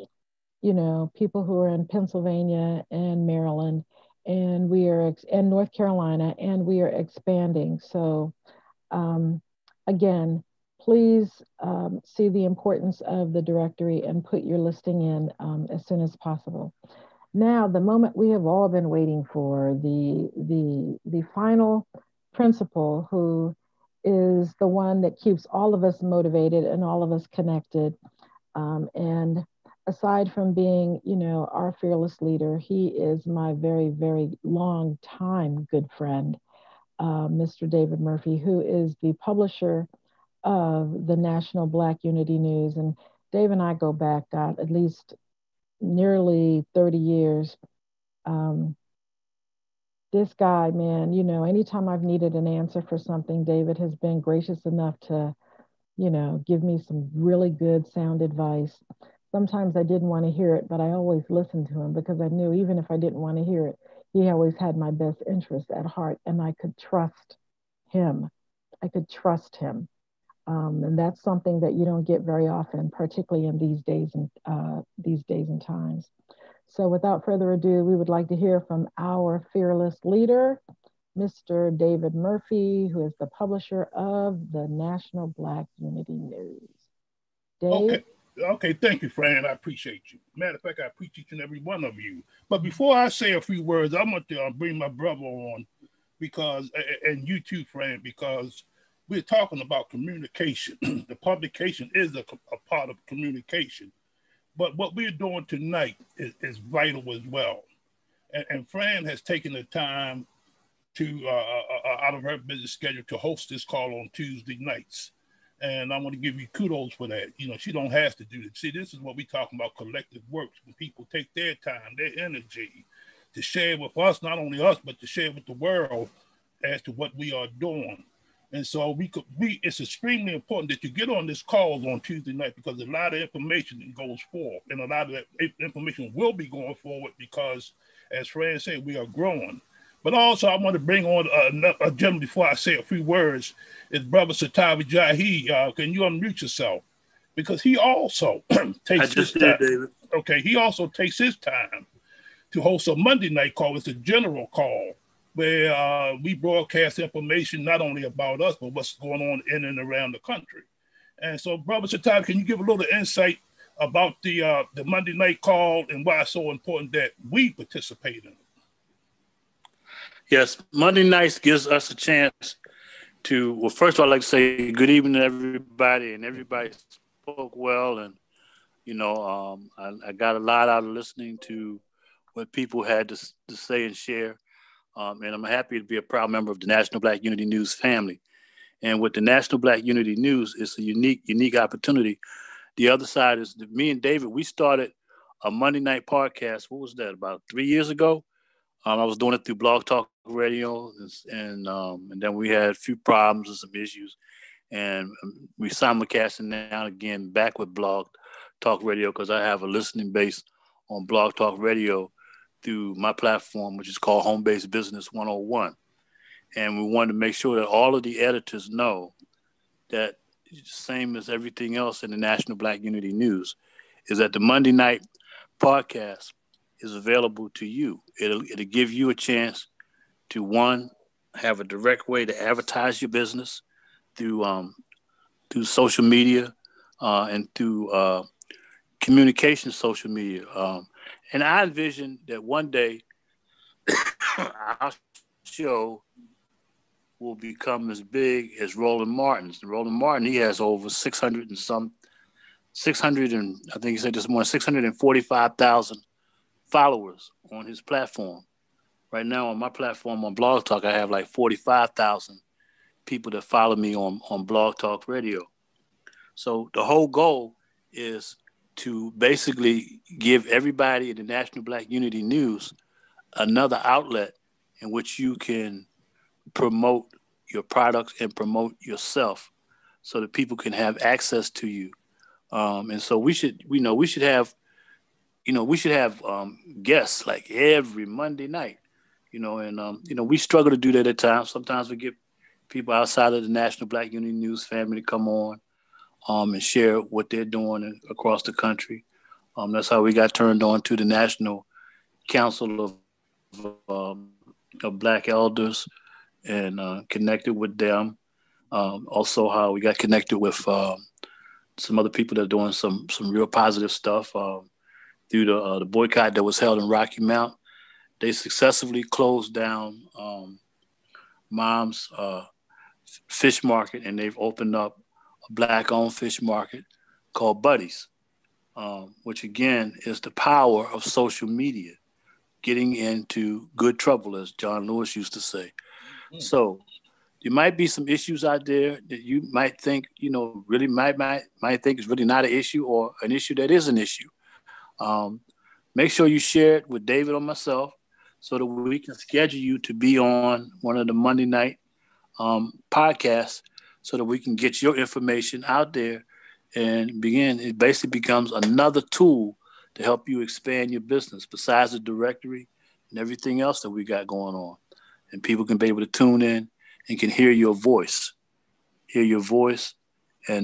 people who are in Pennsylvania and Maryland, and and North Carolina, and we are expanding. So um, again, please see the importance of the directory and put your listing in as soon as possible. Now, the moment we have all been waiting for, the final principal, who is the one that keeps all of us motivated and all of us connected. And aside from being, our fearless leader, he is my very, very long time good friend, Mr. David Murphy, who is the publisher of the National Black Unity News. And Dave and I go back, God, at least nearly 30 years. Um, this guy, man, anytime I've needed an answer for something, David has been gracious enough to, give me some really good sound advice. Sometimes I didn't want to hear it, but I always listened to him because I knew even if I didn't want to hear it, he always had my best interest at heart, and I could trust him. I could trust him. And that's something that you don't get very often, particularly in these days and times. So without further ado, we would like to hear from our fearless leader, Mr. David Murphy, who is the publisher of the National Black Unity News. Dave? Okay, thank you, Fran. I appreciate you. Matter of fact, I appreciate each and every one of you. But before I say a few words, I want to bring my brother on because, and you too, Fran, because we're talking about communication. The publication is a part of communication. But what we're doing tonight is vital as well. And Fran has taken the time to out of her busy schedule to host this call on Tuesday nights. And I want to give you kudos for that. She don't have to do it. See, this is what we talking about, collective works, when people take their time, their energy to share with us, not only us, but to share with the world as to what we are doing. And so it's extremely important that you get on this call on Tuesday night because a lot of information goes forward, and a lot of that information will be going forward because, as Fran said, we are growing. But also, I want to bring on a gentleman before I say a few words. Is Brother Satavi Jahi. Can you unmute yourself? Because he also takes his time. David. Okay, he also takes his time to host a Monday night call. It's a general call where we broadcast information not only about us, but what's going on in and around the country. And so, Brother Shatai, can you give a little insight about the Monday night call and why it's so important that we participate in it? Yes, Monday nights gives us a chance to, well, first of all, I'd like to say good evening to everybody, and everybody spoke well. And, I got a lot out of listening to what people had to say and share. And I'm happy to be a proud member of the National Black Unity News family. And with the National Black Unity News, it's a unique opportunity. The other side is that me and David, we started a Monday night podcast. What was that, about 3 years ago? I was doing it through Blog Talk Radio, and then we had a few problems and some issues. And we simulcasting now again back with Blog Talk Radio because I have a listening base on Blog Talk Radio through my platform, which is called Home Based Business 101. And we wanted to make sure that all of the editors know that, same as everything else in the National Black Unity News, is that the Monday night podcast is available to you. It'll give you a chance to, one, have a direct way to advertise your business through social media and through communication social media. And I envision that one day our show will become as big as Roland Martin's. And Roland Martin, he has over 600 and I think he said this morning, 645,000 followers on his platform. Right now on my platform on Blog Talk, I have like 45,000 people that follow me on Blog Talk Radio. So the whole goal is to basically give everybody in the National Black Unity News another outlet in which you can promote your products and promote yourself so that people can have access to you. And so we should have guests like every Monday night, and we struggle to do that at times. Sometimes we get people outside of the National Black Unity News family to come on and share what they're doing across the country. That's how we got turned on to the National Council of Black Elders and connected with them. Also how we got connected with some other people that are doing some real positive stuff through the boycott that was held in Rocky Mount. They successfully closed down Mom's fish market, and they've opened up a Black-owned fish market called Buddy's, which again is the power of social media, getting into good trouble, as John Lewis used to say. Mm-hmm. So there might be some issues out there that you might think, really might think is really not an issue, or an issue that is an issue. Make sure you share it with David or myself so that we can schedule you to be on one of the Monday night podcasts so that we can get your information out there and begin. It basically becomes another tool to help you expand your business besides the directory and everything else that we got going on. And people can be able to tune in and can hear your voice, and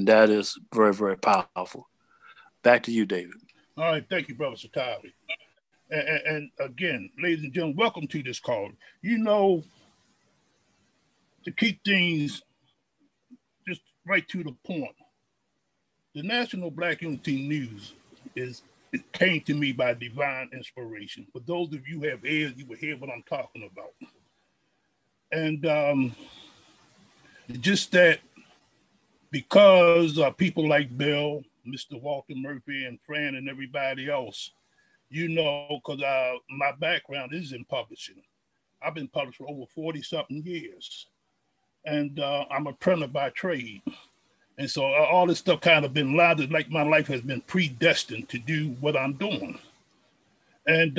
that is very, very powerful. Back to you, David. All right, thank you, Brother Satali. And again, ladies and gentlemen, welcome to this call. To keep things just right to the point, the National Black Unity News it came to me by divine inspiration. For those of you who have ears, you will hear what I'm talking about. And just that because people like Bill, Mr. Walter Murphy, and Fran, and everybody else, because my background is in publishing. I've been published for over 40-something years. And I'm a printer by trade. And so all this stuff kind of been lined, like my life has been predestined to do what I'm doing. And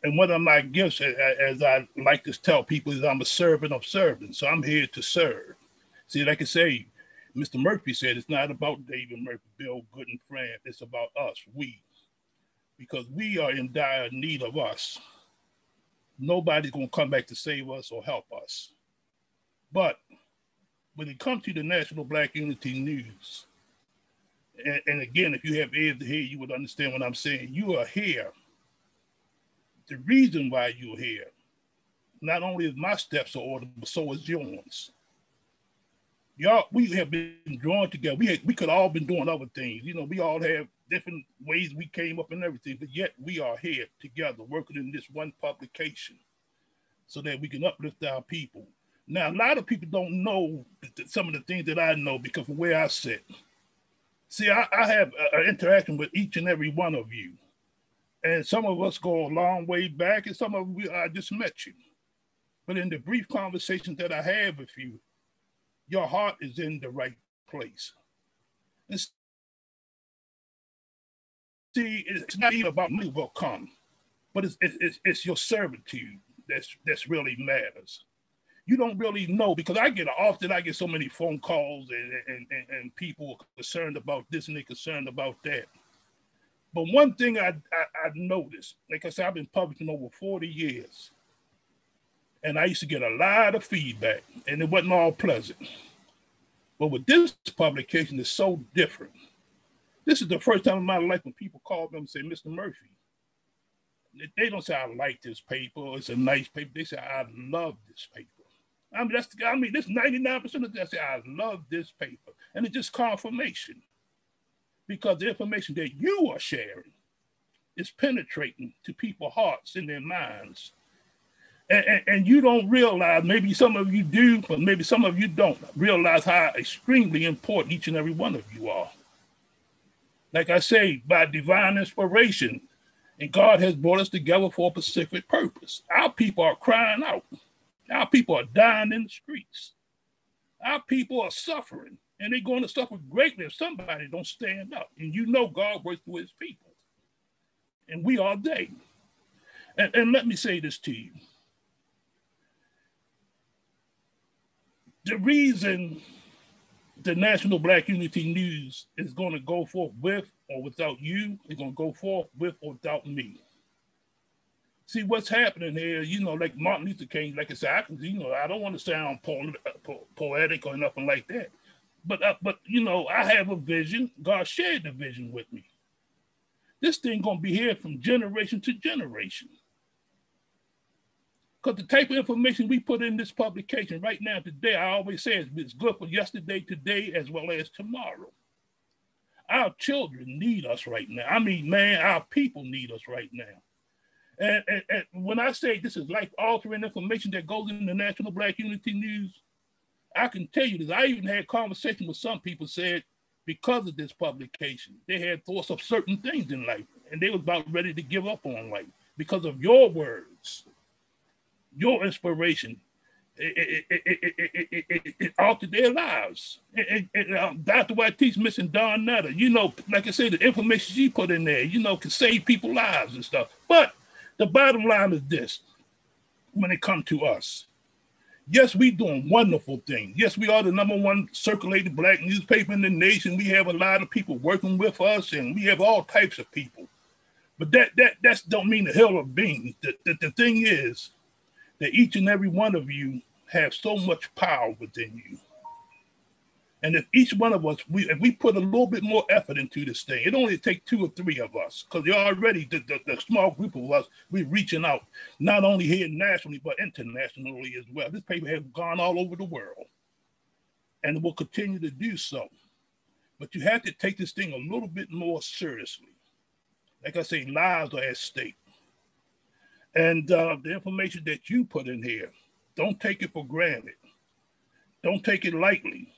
one of my gifts, as I like to tell people, is I'm a servant of servants. So I'm here to serve. See, like I say, Mr. Murphy said, it's not about David Murphy, Bill, Good, and Fran. It's about us, we. Because we are in dire need of us. Nobody's going to come back to save us or help us. But when it comes to the National Black Unity News, and again, if you have ears to hear, you would understand what I'm saying. You are here the reason why you're here. Not only is my steps in order, but so is yours. Y'all, we have been drawn together. We could all been doing other things. You know, we all have different ways we came up and everything, but yet we are here together working in this one publication so that we can uplift our people. Now, a lot of people don't know some of the things that I know because of where I sit. See, I have an interaction with each and every one of you. And some of us go a long way back, and some of I just met you. But in the brief conversations that I have with you, your heart is in the right place. And see, it's not even about me will come, but it's your servitude that's really matters. You don't really know, because I get so many phone calls and people are concerned about this and they're concerned about that. But one thing I noticed, like I said, I've been publishing over 40 years. And I used to get a lot of feedback, and it wasn't all pleasant. But with this publication, it's so different. This is the first time in my life when people call me and say, Mr. Murphy, they don't say, I like this paper, or it's a nice paper. They say, I love this paper. This 99% of that say, I love this paper. And it's just confirmation, because the information that you are sharing is penetrating to people's hearts and their minds. And you don't realize, maybe some of you do, but maybe some of you don't realize how extremely important each and every one of you are. Like I say, by divine inspiration, and God has brought us together for a specific purpose. Our people are crying out. Our people are dying in the streets. Our people are suffering, and they're going to suffer greatly if somebody don't stand up. And you know God works with his people, and we are they. And let me say this to you. The reason the National Black Unity News is going to go forth with or without you, it's going to go forth with or without me. See, what's happening here, you know, like Martin Luther King, like I said, I don't want to sound poetic or nothing like that. But you know, I have a vision. God shared the vision with me. This thing going to be here from generation to generation. Because the type of information we put in this publication right now, today, I always say it's good for yesterday, today, as well as tomorrow. Our children need us right now. I mean, man, our people need us right now. And when I say this is life-altering information that goes in the National Black Unity News, I can tell you this. I even had conversations with some people said, because of this publication, they had thoughts of certain things in life, and they was about ready to give up on life because of your words. Your inspiration, it altered their lives. Dr. White teach missing Don Nutter, you know, like I said, the information she put in there, you know, can save people's lives and stuff. But the bottom line is this, when it comes to us, yes, we doing wonderful things. Yes, we are the #1 circulated Black newspaper in the nation. We have a lot of people working with us, and we have all types of people. But that don't mean the hell of beans. The thing is, that each and every one of you have so much power within you. And if each one of us, if we put a little bit more effort into this thing, it only takes 2 or 3 of us, because you're already, the small group of us, we're reaching out, not only here nationally, but internationally as well. This paper has gone all over the world, and it will continue to do so. But you have to take this thing a little bit more seriously. Like I say, lives are at stake. And the information that you put in here, don't take it for granted. Don't take it lightly.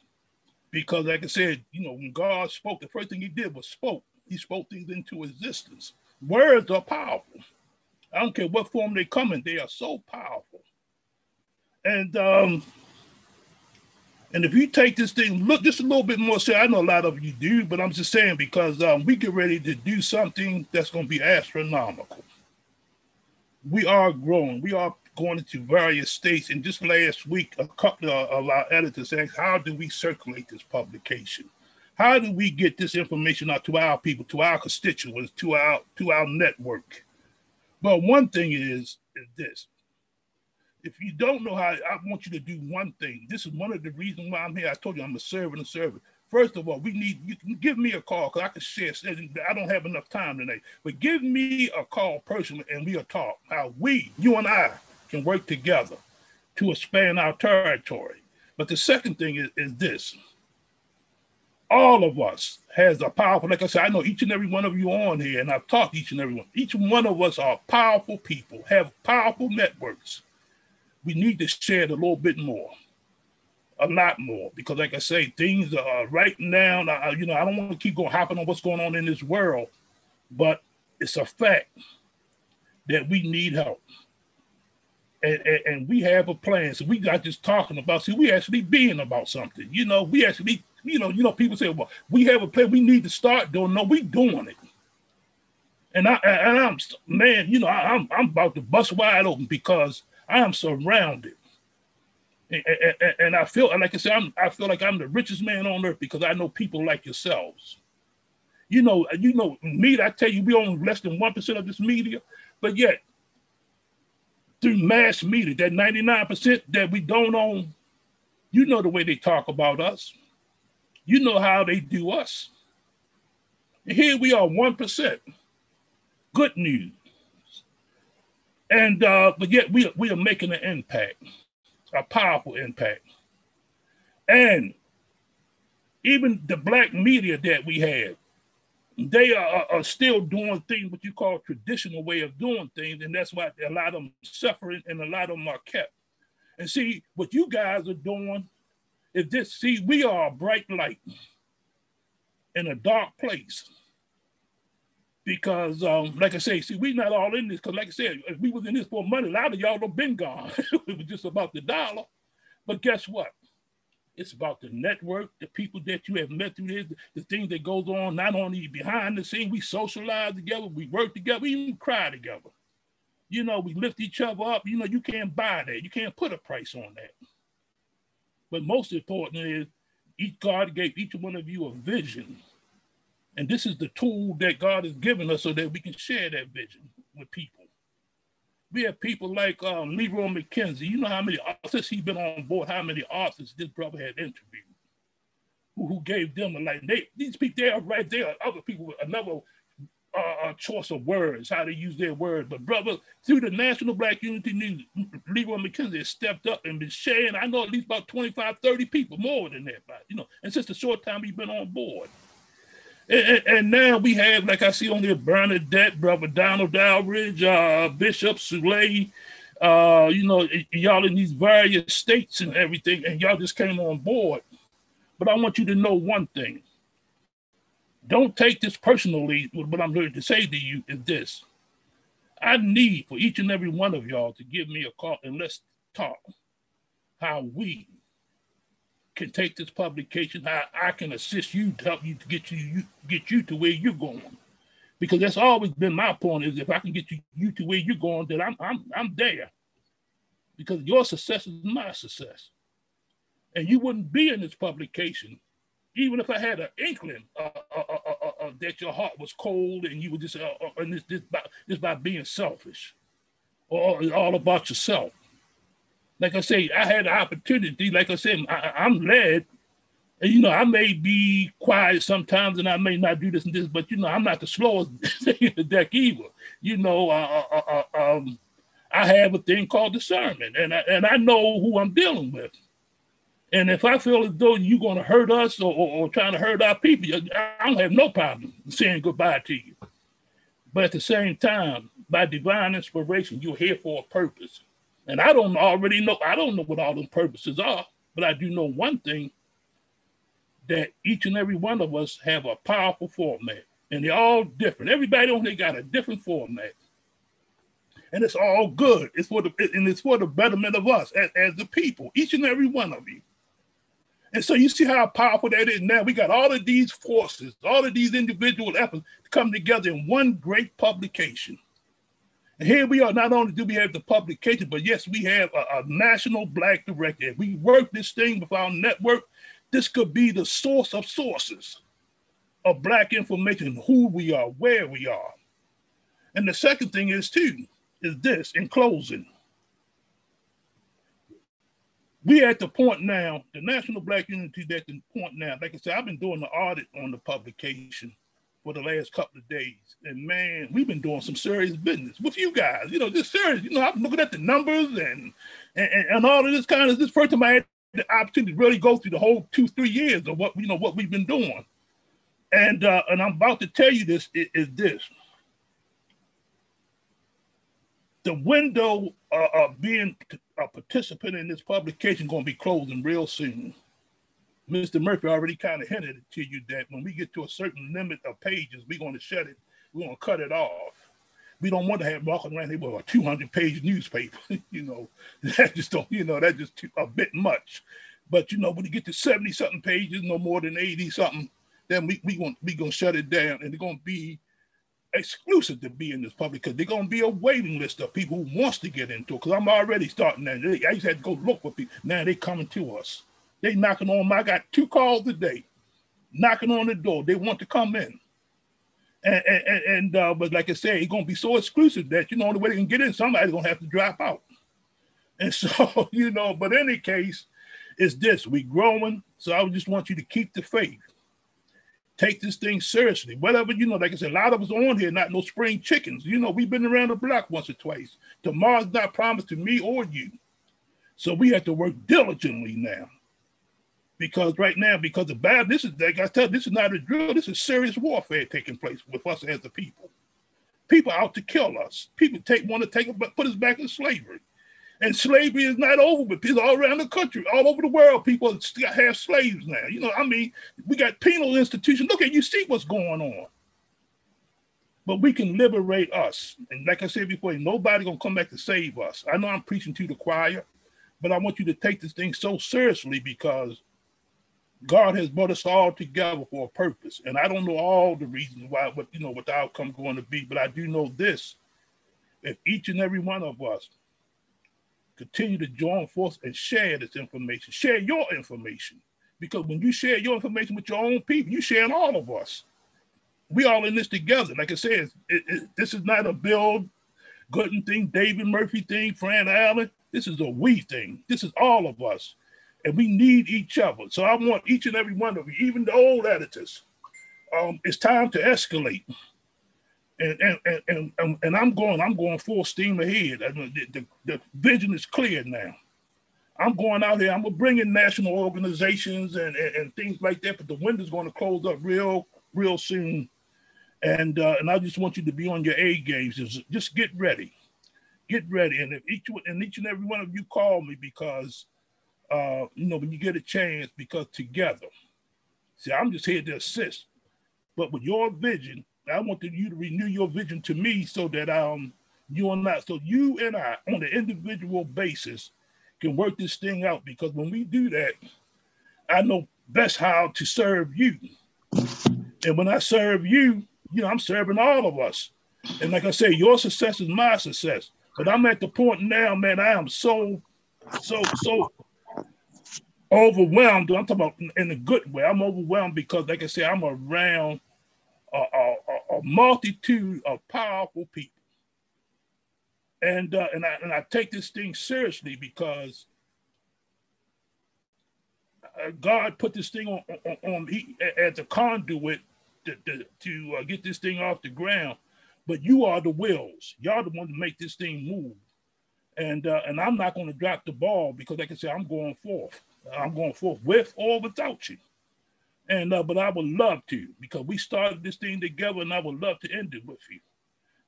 Because like I said, you know, when God spoke, the first thing he did was spoke. He spoke things into existence. Words are powerful. I don't care what form they come in, they are so powerful. And if you take this thing, look just a little bit more, I know a lot of you do, but I'm just saying because we get ready to do something that's going to be astronomical. We are growing. We are going into various states. And just last week, a couple of our editors asked, how do we circulate this publication? How do we get this information out to our people, to our constituents, to our network? Well, one thing is this. If you don't know how, I want you to do one thing. This is one of the reasons why I'm here. I told you I'm a servant. First of all, you can give me a call because I can share. I don't have enough time today, but give me a call personally and we'll talk how you and I, can work together to expand our territory. But the second thing is this. All of us has a powerful, like I said, I know each and every one of you on here, and I've talked to each and every one. Each one of us are powerful people, have powerful networks. We need to share it a little bit more. A lot more, because like I say, things are right now, I don't want to keep hopping on what's going on in this world, but it's a fact that we need help. And we have a plan. So we not just talking about, we actually being about something. We actually, people say, well, we have a plan, we need to start doing. No, we doing it. And I'm about to bust wide open because I am surrounded. And I feel, like I said, I feel like I'm the richest man on earth because I know people like yourselves. Me, I tell you, we own less than 1% of this media, but yet through mass media, that 99% that we don't own, the way they talk about us. You know how they do us. And here we are, 1%. Good news. And but yet we are making an impact. A powerful impact. And even the black media that we have, they are still doing things what you call traditional way of doing things, and that's why a lot of them suffering and a lot of them are kept. And see, what you guys are doing is this, we are a bright light in a dark place. Because, like I say, we not all in this, because like I said, if we was in this for money, a lot of y'all would have been gone. It was just about the dollar. But guess what? It's about the network, the people that you have met through this, the things that goes on, not only behind the scene, we socialize together, we work together, we even cry together. We lift each other up. You can't buy that. You can't put a price on that. But most important is, God gave each one of you a vision. And this is the tool that God has given us so that we can share that vision with people. We have people like Leroy McKenzie. You know how many authors he's been on board, how many authors this brother had interviewed, who gave them a light. These people, they are right there. Other people with another choice of words, how they use their words. But brother, through the National Black Unity News, Leroy McKenzie has stepped up and been sharing. I know at least about 25, 30 people, more than that. And since the short time he's been on board. And now we have, like I see on there, Bernadette, Brother Donald Dowridge, Bishop Souley, y'all in these various states and everything, and y'all just came on board. But I want you to know one thing. Don't take this personally. What I'm here to say to you is this. I need for each and every one of y'all to give me a call and let's talk how we can take this publication, how I can assist you to help you to get you to where you're going. Because that's always been my point, is if I can get you to where you're going, then I'm there. Because your success is my success. And you wouldn't be in this publication, even if I had an inkling that your heart was cold and you were just just by being selfish or all about yourself. Like I say, I had the opportunity, like I said, I'm led, and I may be quiet sometimes and I may not do this and this, but I'm not the slowest in the deck either. I have a thing called discernment, and I know who I'm dealing with. And if I feel as though you're going to hurt us or trying to hurt our people, I don't have no problem saying goodbye to you. But at the same time, by divine inspiration, you're here for a purpose. And I don't know what all those purposes are, but I do know one thing, that each and every one of us have a powerful format, and they're all different. Everybody on there got a different format, and it's all good. It's for the betterment of us as the people, each and every one of you. And so you see how powerful that is. Now we got all of these forces, all of these individual efforts to come together in one great publication. And here we are, not only do we have the publication, but yes, we have a national Black director. If we work this thing with our network, this could be the source of sources of Black information, who we are, where we are. And the second thing is this, in closing. we at the point now, the National Black Unity at the point now, like I said, I've been doing the audit on the publication for the last couple of days. And man, we've been doing some serious business with you guys, just serious. I'm looking at the numbers and all of this kind of, this first time I had the opportunity to really go through the whole 2-3 years of what, what we've been doing. And I'm about to tell you this, is this. The window of being a participant in this publication going to be closing real soon. Mr. Murphy already kind of hinted to you that when we get to a certain limit of pages, we're going to shut it. We're going to cut it off. We don't want to have walking around here with a 200-page newspaper. That just don't. That's just a bit much. But when you get to 70-something pages, no more than 80-something, then we gonna shut it down, and they're gonna be exclusive to be in this public, because they're going to be a waiting list of people who wants to get into it, because I'm already starting that. I just had to go look for people. Now they coming to us. They knocking on I got 2 calls today, knocking on the door. They want to come in. But like I said, it's going to be so exclusive that, the only way they can get in, somebody's going to have to drop out. And so, but in any case, it's this. We growing, so I just want you to keep the faith. Take this thing seriously. Whatever, like I said, a lot of us on here, not no spring chickens. We've been around the block once or twice. Tomorrow's not promised to me or you. So we have to work diligently now. Because right now, because of bad, this is, like I said, this is not a drill. This is serious warfare taking place with us as a people. People out to kill us. People want to put us back in slavery. And slavery is not over, but people all around the country, all over the world, people have slaves now. We got penal institutions. Look at, you see what's going on. But we can liberate us. And like I said before, nobody gonna come back to save us. I know I'm preaching to the choir, but I want you to take this thing so seriously, because God has brought us all together for a purpose. And I don't know all the reasons why, what the outcome going to be, but I do know this. If each and every one of us continue to join force and share this information, share your information, because when you share your information with your own people, you share all of us. We all in this together. Like I said, this is not a Bill Gooden thing, David Murphy thing, Fran Allen. This is a we thing. This is all of us. And we need each other. So I want each and every one of you, even the old editors, it's time to escalate. And I'm going full steam ahead. The vision is clear now. I'm going out here. I'm gonna bring in national organizations and things like that. But the window's going to close up real soon. And I just want you to be on your A games. Just get ready, And if each and every one of you call me, because when you get a chance, because together, see, I'm just here to assist. But with your vision, I want you to renew your vision to me, so that you and I, on an individual basis, can work this thing out. Because when we do that, I know best how to serve you. And when I serve you, I'm serving all of us. And like I say, your success is my success. But I'm at the point now, man, I am so overwhelmed. I'm talking about in a good way. I'm overwhelmed because, like I say, I'm around a multitude of powerful people, and I take this thing seriously, because God put this thing on me as a conduit to get this thing off the ground. But you are the wheels. Y'all the one to make this thing move, and I'm not going to drop the ball, because, like I said, I'm going forth. I'm going forth with or without you. And but I would love to, because we started this thing together, and I would love to end it with you.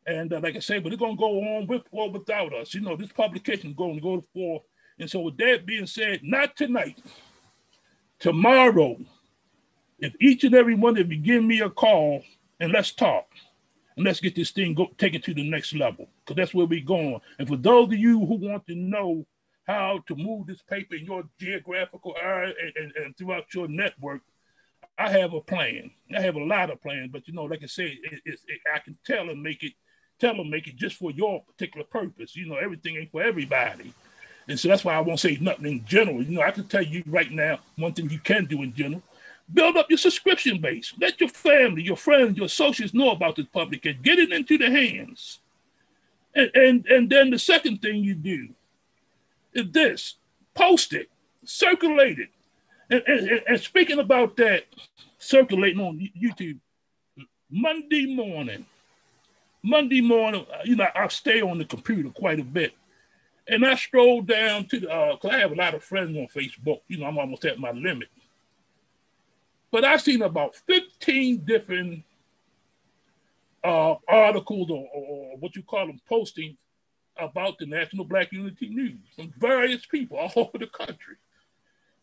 And like I say, but it's going to go on with or without us. This publication is going to go forth. And so with that being said, not tonight, tomorrow, if each and every one of you give me a call, and let's talk, and let's get this thing take it to the next level, because that's where we're going. And for those of you who want to know how to move this paper in your geographical area and throughout your network, I have a plan. I have a lot of plans, but like I said, I can tell and make it just for your particular purpose. Everything ain't for everybody. And so that's why I won't say nothing in general. I can tell you right now, one thing you can do in general, build up your subscription base. Let your family, your friends, your associates know about this publication. Get it into their hands. And then the second thing you do is this: post it. circulate it. And speaking about that, circulating on YouTube, Monday morning, I stay on the computer quite a bit. And I strolled down to because I have a lot of friends on Facebook. I'm almost at my limit. But I've seen about 15 different articles or what you call them, postings about the National Black Unity News from various people all over the country.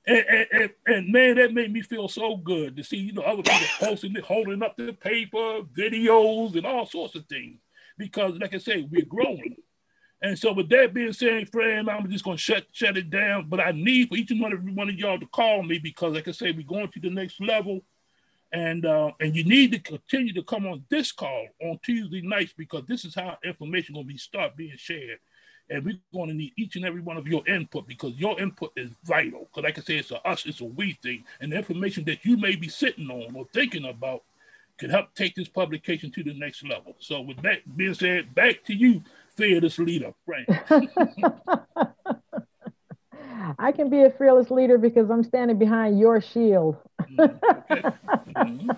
And man, that made me feel so good to see, other people posting it, holding up the paper, videos, and all sorts of things. Because, like I say, we're growing. And so, with that being said, friend, I'm just going to shut it down. But I need for each and every one of y'all to call me because, like I say, we're going to the next level. And you need to continue to come on this call on Tuesday nights because this is how information going to start being shared. And we're going to need each and every one of your input because your input is vital. Because like I said, it's a us, it's a we thing. And the information that you may be sitting on or thinking about could help take this publication to the next level. So with that being said, back to you, fearless leader, Frank. I can be a fearless leader because I'm standing behind your shield. Okay. Mm-hmm.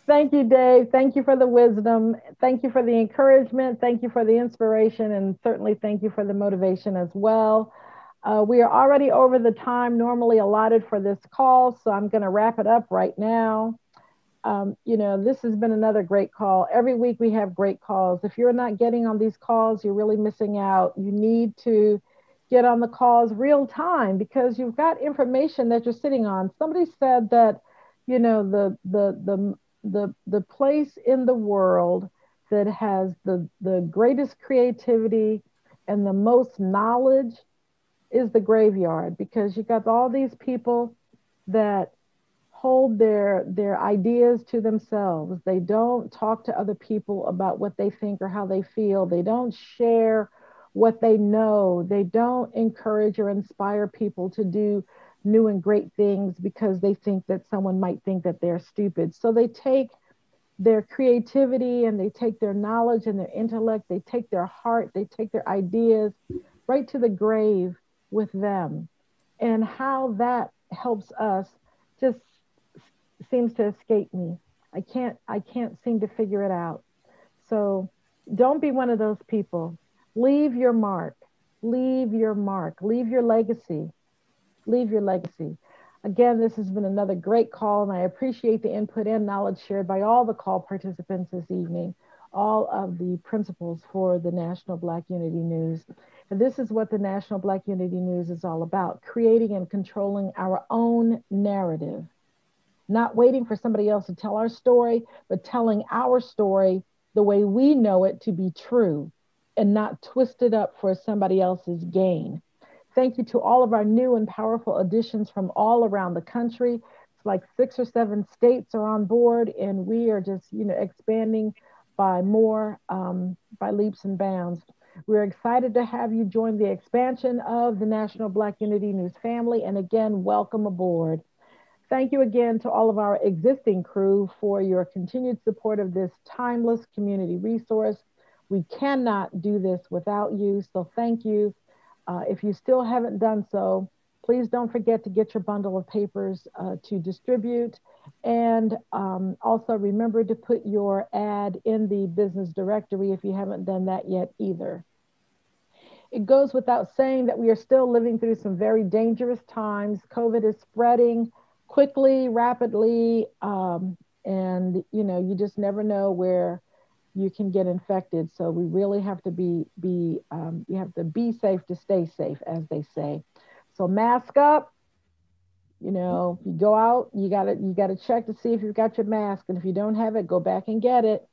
Thank you, Dave. Thank you for the wisdom. Thank you for the encouragement. Thank you for the inspiration. And certainly thank you for the motivation as well. We are already over the time normally allotted for this call, so I'm going to wrap it up right now. This has been another great call. Every week we have great calls. If you're not getting on these calls, you're really missing out. You need to get on the calls real time because you've got information that you're sitting on. Somebody said that, the place in the world that has the greatest creativity and the most knowledge is the graveyard, because you got all these people that hold their ideas to themselves. They don't talk to other people about what they think or how they feel. They don't share what they know. They don't encourage or inspire people to do new and great things because they think that someone might think that they're stupid. So they take their creativity and they take their knowledge and their intellect, they take their heart, they take their ideas right to the grave with them. And how that helps us just seems to escape me. I can't seem to figure it out. So don't be one of those people. Leave your mark. Leave your mark. Leave your legacy. Leave your legacy. Again, this has been another great call, and I appreciate the input and knowledge shared by all the call participants this evening, all of the principals for the National Black Unity News. And this is what the National Black Unity News is all about, creating and controlling our own narrative, not waiting for somebody else to tell our story, but telling our story the way we know it to be true and not twisted up for somebody else's gain. Thank you to all of our new and powerful additions from all around the country. It's like 6 or 7 states are on board, and we are just, expanding by leaps and bounds. We're excited to have you join the expansion of the National Black Unity News family. And again, welcome aboard. Thank you again to all of our existing crew for your continued support of this timeless community resource. We cannot do this without you, so thank you. If you still haven't done so, please don't forget to get your bundle of papers to distribute. And also remember to put your ad in the business directory if you haven't done that yet either. It goes without saying that we are still living through some very dangerous times. COVID is spreading quickly, rapidly, and you just never know where you can get infected. So we really have to you have to be safe to stay safe, as they say. So mask up. You go out, you gotta check to see if you've got your mask, and if you don't have it, go back and get it.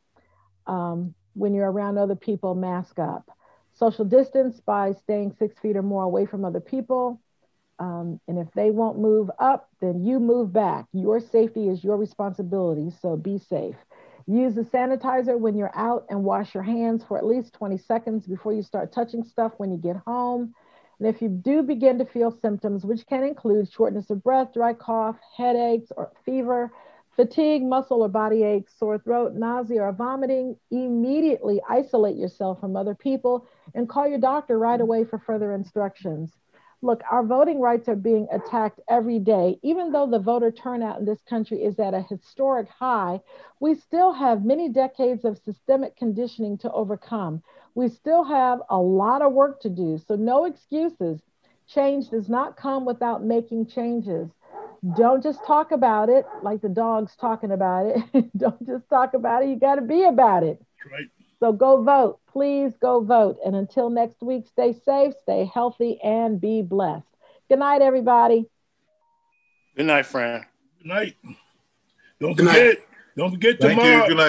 When you're around other people, mask up. Social distance by staying 6 feet or more away from other people. And if they won't move up, then you move back. Your safety is your responsibility, so be safe. Use the sanitizer when you're out and wash your hands for at least 20 seconds before you start touching stuff when you get home. And if you do begin to feel symptoms, which can include shortness of breath, dry cough, headaches or fever, fatigue, muscle or body aches, sore throat, nausea or vomiting, immediately isolate yourself from other people and call your doctor right away for further instructions. Look, our voting rights are being attacked every day. Even though the voter turnout in this country is at a historic high, we still have many decades of systemic conditioning to overcome. We still have a lot of work to do. So, no excuses. Change does not come without making changes. Don't just talk about it like the dog's talking about it. Don't just talk about it. You got to be about it. Right. So go vote. Please go vote. And until next week, stay safe, stay healthy, and be blessed. Good night, everybody. Good night, Fran. Good night. Don't forget tomorrow. Good night.